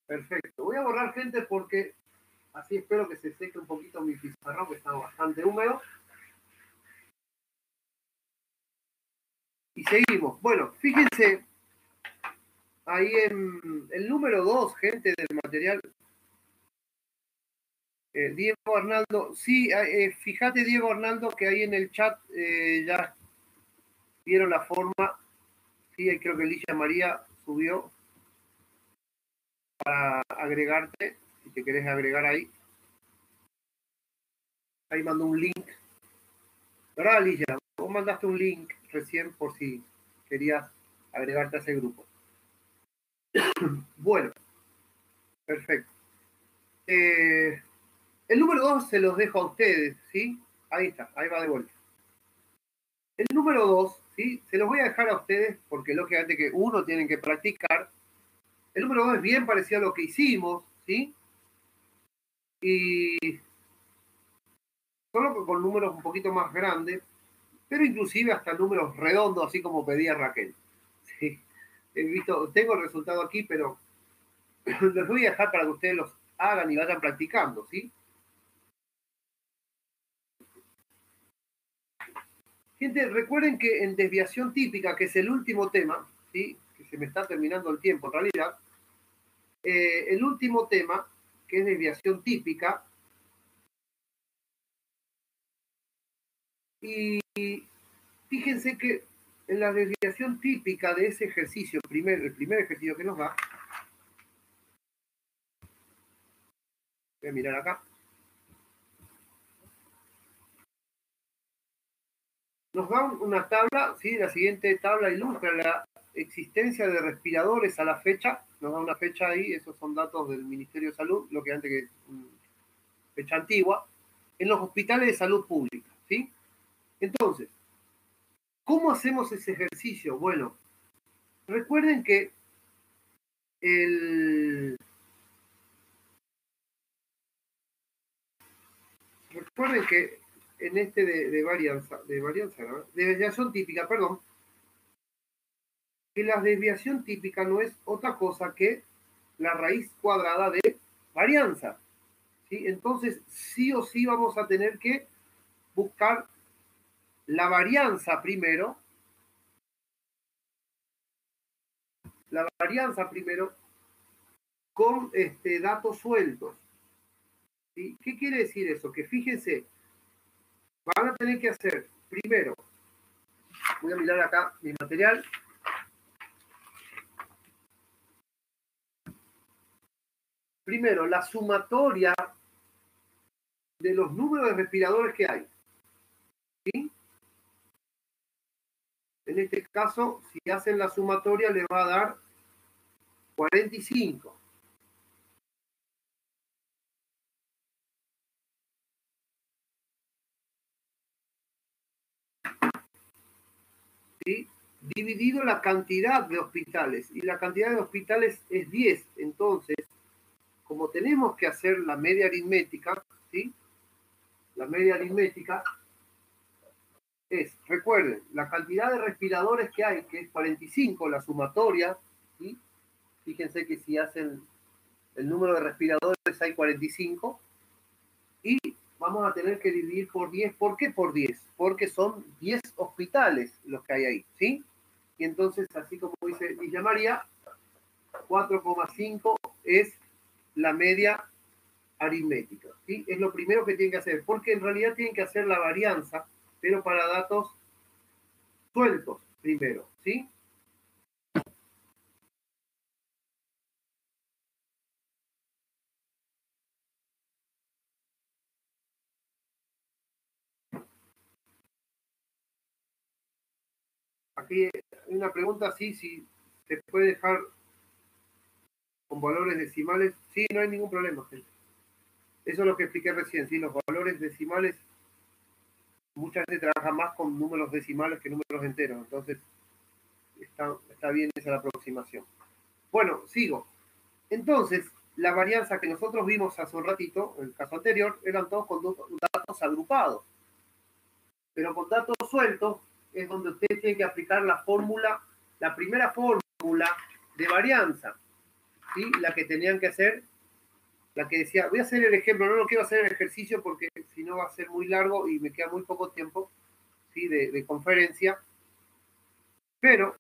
Perfecto. Voy a borrar, gente, porque así espero que se seque un poquito mi pizarrón, que está bastante húmedo. Y seguimos. Bueno, fíjense, ahí en el número 2, gente del material, Diego Arnaldo. Sí, fíjate, Diego Arnaldo, que ahí en el chat ya vieron la forma. Sí, creo que Licia María subió para agregarte, si te querés agregar ahí. Ahí mandó un link. ¿Verdad, Licia? Vos mandaste un link recién por si querías agregarte a ese grupo. Bueno, perfecto. El número 2 se los dejo a ustedes, ¿sí? Ahí está, ahí va de vuelta. El número 2, ¿sí? Se los voy a dejar a ustedes porque lógicamente que uno tienen que practicar. El número 2 es bien parecido a lo que hicimos, ¿sí? Y solo con números un poquito más grandes, pero inclusive hasta números redondos, así como pedía Raquel. ¿Sí? He visto, tengo el resultado aquí, pero los voy a dejar para que ustedes los hagan y vayan practicando, ¿sí? Gente, recuerden que en desviación típica, que es el último tema, ¿sí? Que se me está terminando el tiempo en realidad, el último tema, que es desviación típica, y fíjense que en la desviación típica de ese ejercicio, el primer ejercicio que nos da, voy a mirar acá, nos da una tabla, ¿sí? La siguiente tabla ilustra la existencia de respiradores a la fecha, nos da una fecha ahí, esos son datos del Ministerio de Salud, lo que antes que fecha antigua, en los hospitales de salud pública, ¿sí? Entonces, ¿Cómo hacemos ese ejercicio? Bueno, recuerden que en este de varianza, ¿no? De desviación típica, perdón, que la desviación típica no es otra cosa que la raíz cuadrada de varianza, ¿sí? Entonces, sí o sí vamos a tener que buscar la varianza primero, con datos sueltos. ¿Sí? ¿Qué quiere decir eso? Que fíjense, van a tener que hacer primero, voy a mirar acá mi material. Primero, la sumatoria de los números de respiradores que hay. ¿Sí? En este caso, si hacen la sumatoria, le va a dar 45. ¿Sí? Dividido la cantidad de hospitales. Y la cantidad de hospitales es 10. Entonces, como tenemos que hacer la media aritmética, ¿sí? La media aritmética es, recuerden, la cantidad de respiradores que hay, que es 45, la sumatoria, ¿sí? Fíjense que si hacen el número de respiradores hay 45, y vamos a tener que dividir por 10. ¿Por qué por 10? Porque son 10 hospitales los que hay ahí, ¿sí? Y entonces, así como dice Villa María, 4,5 es la media aritmética, ¿sí? Es lo primero que tienen que hacer, porque en realidad tienen que hacer la varianza, pero para datos sueltos primero, ¿sí? Aquí hay una pregunta, sí, si se puede dejar con valores decimales. Sí, no hay ningún problema, gente. Eso es lo que expliqué recién, ¿sí? Los valores decimales muchas veces trabajan más con números decimales que números enteros, entonces está bien esa la aproximación. Bueno, sigo. Entonces, la varianza que nosotros vimos hace un ratito, en el caso anterior, eran todos con datos agrupados. Pero con datos sueltos es donde ustedes tienen que aplicar la fórmula, la primera fórmula de varianza, ¿sí? La que tenían que hacer, la que decía, voy a hacer el ejemplo, no lo quiero hacer el ejercicio porque si no va a ser muy largo y me queda muy poco tiempo, ¿sí? de conferencia, pero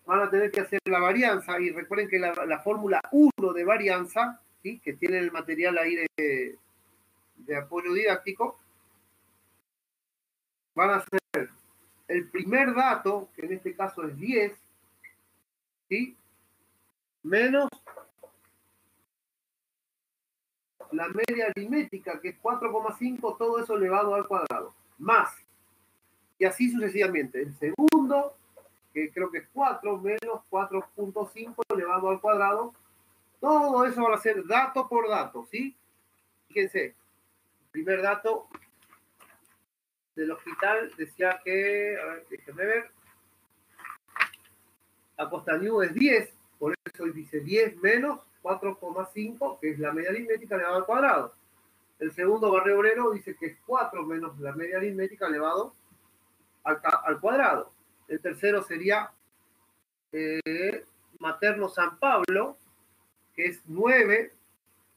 van a tener que hacer la varianza y recuerden que la fórmula 1 de varianza, ¿sí? Que tienen el material ahí de apoyo didáctico, van a ser el primer dato, que en este caso es 10, ¿sí? Menos la media aritmética, que es 4,5, todo eso elevado al cuadrado, más, y así sucesivamente. El segundo, que creo que es 4, menos 4,5 elevado al cuadrado, todo eso va a ser dato por dato, ¿sí? Fíjense, primer dato del hospital decía que, a ver, déjenme ver, la Costa New es 10, por eso dice 10 menos 4,5, que es la media aritmética elevado al cuadrado. El segundo barrio obrero dice que es 4 menos la media aritmética elevado al cuadrado. El tercero sería Materno San Pablo, que es 9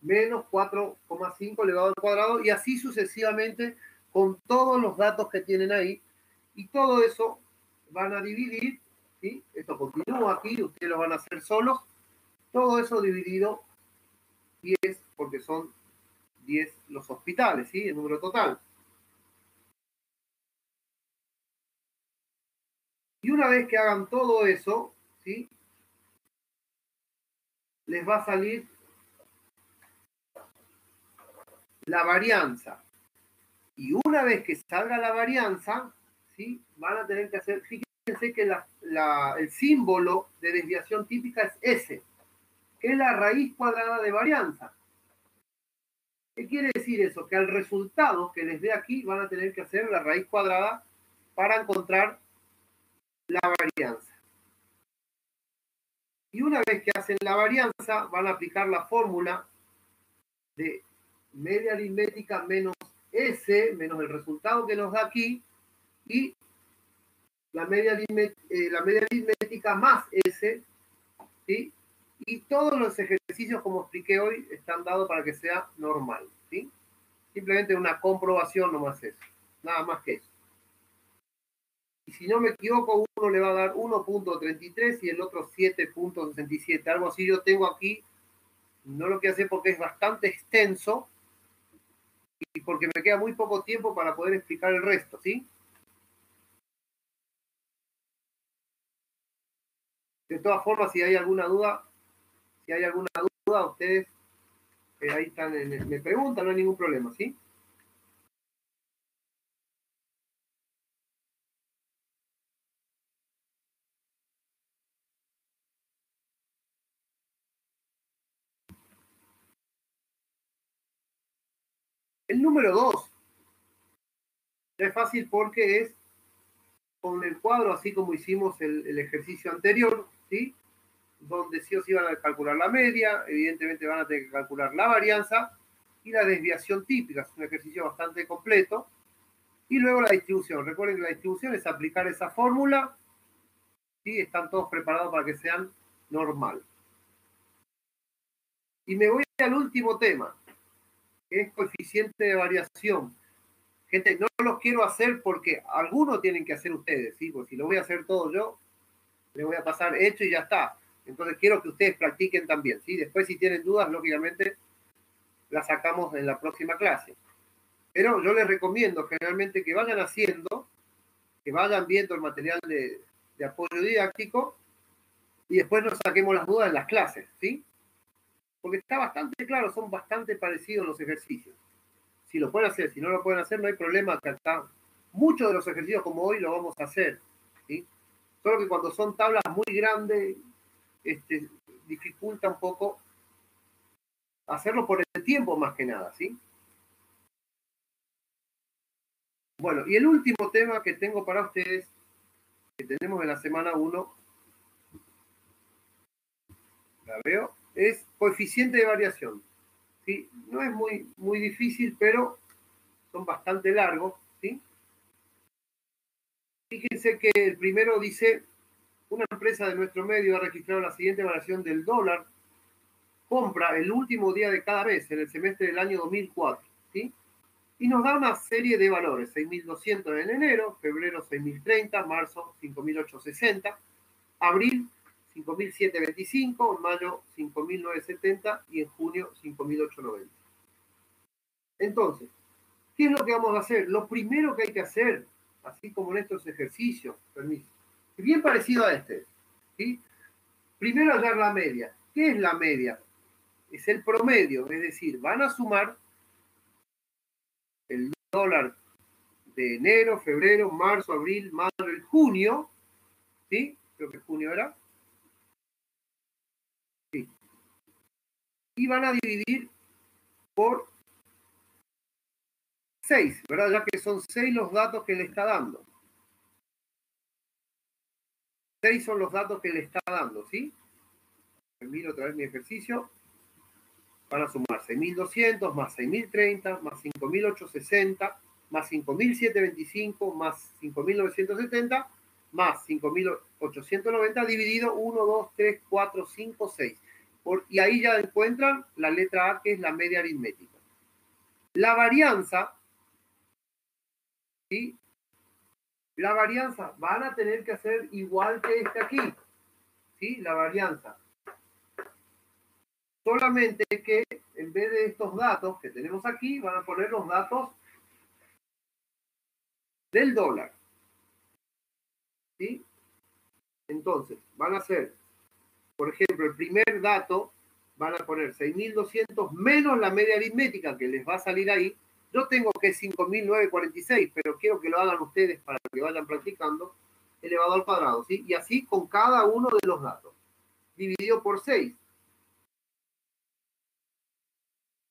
menos 4,5 elevado al cuadrado, y así sucesivamente con todos los datos que tienen ahí. Y todo eso van a dividir, ¿sí? Esto continúa aquí, ustedes lo van a hacer solos. Todo eso dividido 10, porque son 10 los hospitales, ¿sí? El número total. Y una vez que hagan todo eso, ¿sí? Les va a salir la varianza. Y una vez que salga la varianza, ¿sí? Van a tener que hacer, fíjense que el símbolo de desviación típica es S, que es la raíz cuadrada de varianza. ¿Qué quiere decir eso? Que al resultado que les dé aquí van a tener que hacer la raíz cuadrada para encontrar la varianza. Y una vez que hacen la varianza, van a aplicar la fórmula de media aritmética menos S, menos el resultado que nos da aquí, y la media aritmética más S, ¿sí? Y todos los ejercicios, como expliqué hoy, están dados para que sea normal, ¿sí? Simplemente una comprobación nomás eso, nada más que eso. Y si no me equivoco, uno le va a dar 1.33 y el otro 7.67, algo así yo tengo aquí. No lo quiero hacer porque es bastante extenso y porque me queda muy poco tiempo para poder explicar el resto, ¿sí? De todas formas, si hay alguna duda, ustedes ahí están, me preguntan, no hay ningún problema, ¿sí? El número 2 es fácil porque es con el cuadro, así como hicimos el ejercicio anterior, ¿sí? Donde sí o sí van a calcular la media, evidentemente van a tener que calcular la varianza y la desviación típica, es un ejercicio bastante completo. Y luego la distribución. Recuerden que la distribución es aplicar esa fórmula y están todos preparados para que sean normal. Y me voy al último tema, que es coeficiente de variación. Gente, no los quiero hacer porque algunos tienen que hacer ustedes, ¿sí? Porque si lo voy a hacer todo yo, les voy a pasar hecho y ya está. Entonces quiero que ustedes practiquen también, ¿sí? Después si tienen dudas, lógicamente las sacamos en la próxima clase. Pero yo les recomiendo generalmente que vayan haciendo, que vayan viendo el material de apoyo didáctico y después nos saquemos las dudas en las clases, ¿sí? Porque está bastante claro, son bastante parecidos los ejercicios. Si lo pueden hacer, si no lo pueden hacer, no hay problema, que acá muchos de los ejercicios como hoy lo vamos a hacer, ¿sí? Solo que cuando son tablas muy grandes, dificulta un poco hacerlo por el tiempo más que nada, ¿sí? Bueno, y el último tema que tengo para ustedes, que tenemos en la semana 1, la veo, es coeficiente de variación, ¿sí? No es muy difícil, pero son bastante largos, ¿sí? Fíjense que el primero dice, una empresa de nuestro medio ha registrado la siguiente variación del dólar, compra el último día de cada mes en el semestre del año 2004, ¿sí? Y nos da una serie de valores, 6.200 en enero, febrero 6.030, marzo 5.860, abril 5.725, en mayo 5.970 y en junio 5.890. Entonces, ¿qué es lo que vamos a hacer? Lo primero que hay que hacer, así como en estos ejercicios, permiso, es bien parecido a este, ¿sí? Primero hallar la media. ¿Qué es la media? Es el promedio, es decir, van a sumar el dólar de enero, febrero, marzo, abril, mayo y junio, ¿sí? Creo que junio era. Sí. Y van a dividir por 6, ¿verdad? Ya que son 6 los datos que le está dando. 6 son los datos que le está dando, ¿sí? Miro otra vez mi ejercicio. Van a sumar 6.200 más 6.030 más 5.860 más 5.725 más 5.970 más 5.890 dividido 1, 2, 3, 4, 5, 6. Y ahí ya encuentran la letra A, que es la media aritmética. La varianza, ¿sí? La varianza van a tener que hacer igual que este aquí, ¿sí? La varianza. Solamente que en vez de estos datos que tenemos aquí, van a poner los datos del dólar, ¿sí? Entonces, van a hacer, por ejemplo, el primer dato, van a poner 6.200 menos la media aritmética que les va a salir ahí. Yo tengo que 5.946, pero quiero que lo hagan ustedes para que vayan practicando, elevado al cuadrado, ¿sí? Y así con cada uno de los datos, dividido por 6.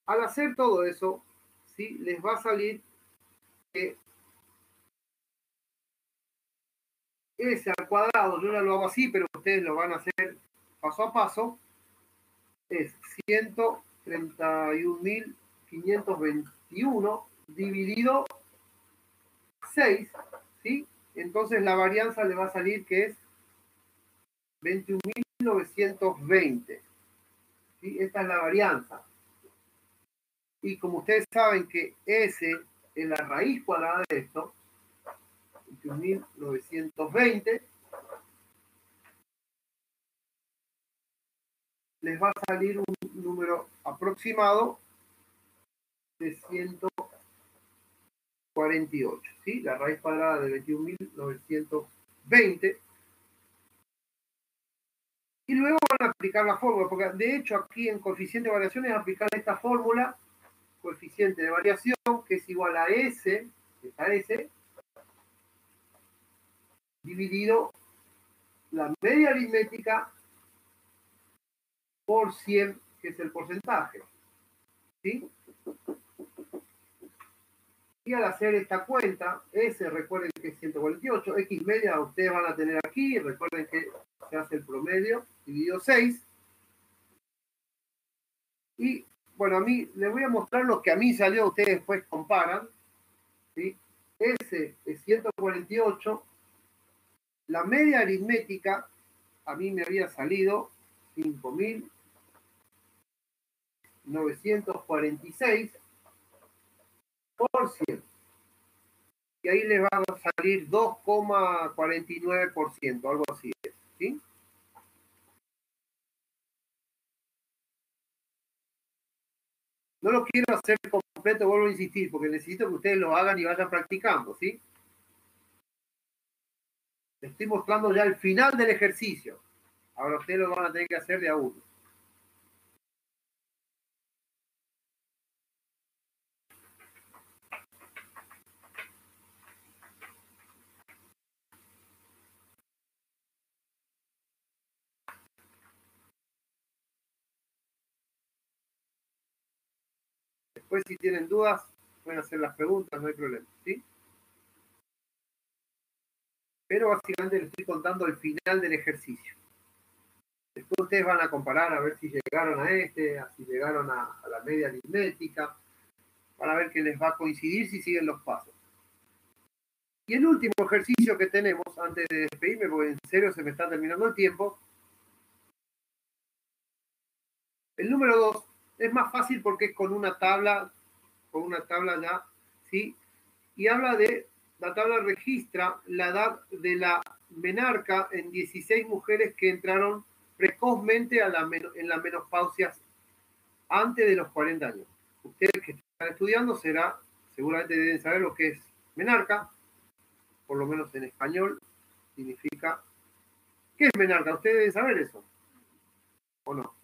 Al hacer todo eso, ¿sí? Les va a salir que S al cuadrado, yo ya lo hago así, pero ustedes lo van a hacer paso a paso, es 131.521 dividido 6, ¿sí? Entonces la varianza le va a salir que es 21.920, ¿sí? Esta es la varianza. Y como ustedes saben que S es la raíz cuadrada de esto, 21.920, les va a salir un número aproximado de 148, ¿sí? La raíz cuadrada de 21.920. Y luego van a aplicar la fórmula, porque de hecho aquí en coeficiente de variación es aplicar esta fórmula, coeficiente de variación, que es igual a S, esta S, dividido la media aritmética por 100, que es el porcentaje, ¿sí? Y al hacer esta cuenta, S, recuerden que es 148, X media ustedes van a tener aquí, recuerden que se hace el promedio, dividido 6. Y bueno, a mí les voy a mostrar lo que a mí salió, ustedes después comparan, ¿sí? S es 148, la media aritmética a mí me había salido 5.946 por 100. Y ahí les va a salir 2,49%, algo así, ¿sí? No lo quiero hacer completo, vuelvo a insistir, porque necesito que ustedes lo hagan y vayan practicando, ¿sí? Les estoy mostrando ya el final del ejercicio. Ahora ustedes lo van a tener que hacer de a uno. Después, si tienen dudas, pueden hacer las preguntas, no hay problema, ¿sí? Pero básicamente les estoy contando el final del ejercicio. Después ustedes van a comparar a ver si llegaron a si llegaron a la media aritmética, para ver qué les va a coincidir si siguen los pasos. Y el último ejercicio que tenemos, antes de despedirme, porque en serio se me está terminando el tiempo, el número 2 es más fácil porque es con una tabla ya, ¿sí? Y habla de, la tabla registra la edad de la menarca en 16 mujeres que entraron precozmente en la menopausia antes de los 40 años. Ustedes que están estudiando seguramente deben saber lo que es menarca, por lo menos en español, significa... ¿Qué es menarca? ¿Ustedes deben saber eso? ¿O no?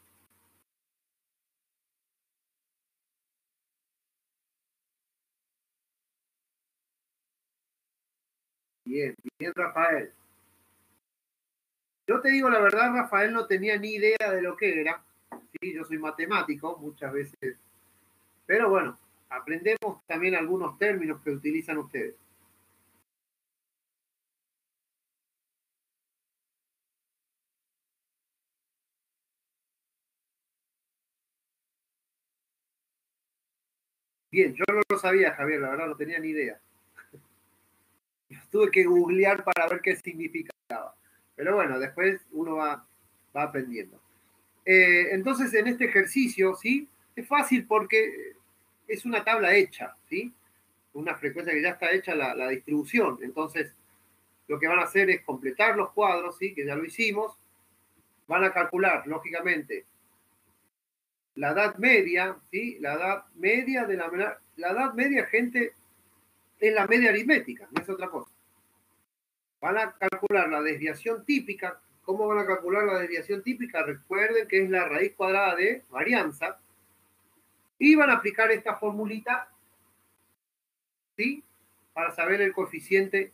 Bien, bien, Rafael. Yo te digo la verdad, Rafael no tenía ni idea de lo que era. Sí, yo soy matemático muchas veces. Pero bueno, aprendemos también algunos términos que utilizan ustedes. Bien, yo no lo sabía, Javier, la verdad no tenía ni idea. Tuve que googlear para ver qué significaba. Pero bueno, después uno va aprendiendo. Entonces, en este ejercicio, ¿sí? Es fácil porque es una tabla hecha, ¿sí? Una frecuencia que ya está hecha la distribución. Entonces, lo que van a hacer es completar los cuadros, ¿sí? Que ya lo hicimos. Van a calcular, lógicamente, la edad media, ¿sí? La edad media la edad media, gente, es la media aritmética, no es otra cosa. Van a calcular la desviación típica. ¿Cómo van a calcular la desviación típica? Recuerden que es la raíz cuadrada de varianza. Y van a aplicar esta formulita, ¿sí? Para saber el coeficiente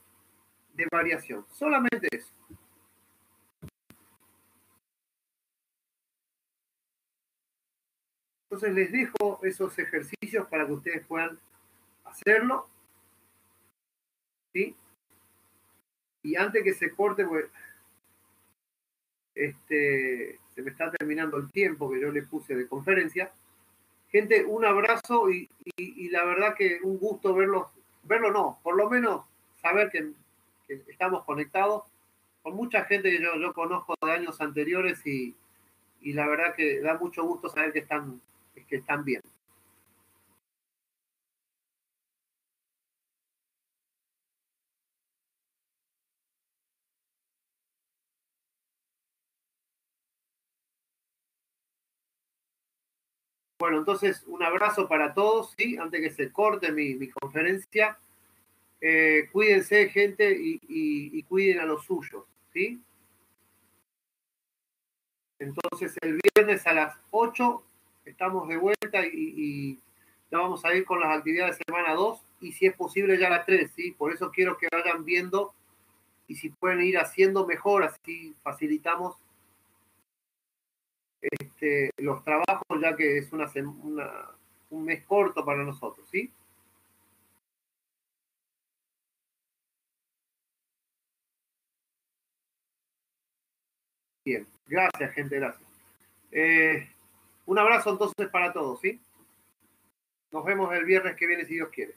de variación. Solamente eso. Entonces les dejo esos ejercicios para que ustedes puedan hacerlo, ¿sí? Y antes que se corte, pues, se me está terminando el tiempo que yo le puse de conferencia. Gente, un abrazo y la verdad que un gusto verlos, verlo no, por lo menos saber que estamos conectados con mucha gente que yo conozco de años anteriores y la verdad que da mucho gusto saber que están bien. Bueno, entonces un abrazo para todos, ¿sí? Antes que se corte mi conferencia. Cuídense, gente, y cuiden a los suyos, ¿sí? Entonces el viernes a las 8 estamos de vuelta y ya vamos a ir con las actividades de semana 2 y si es posible ya la 3, ¿sí? Por eso quiero que vayan viendo y si pueden ir haciendo mejor, así facilitamos los trabajos ya que es un mes corto para nosotros, ¿sí? Bien, gracias gente, gracias. Un abrazo entonces para todos, ¿sí? Nos vemos el viernes que viene si Dios quiere.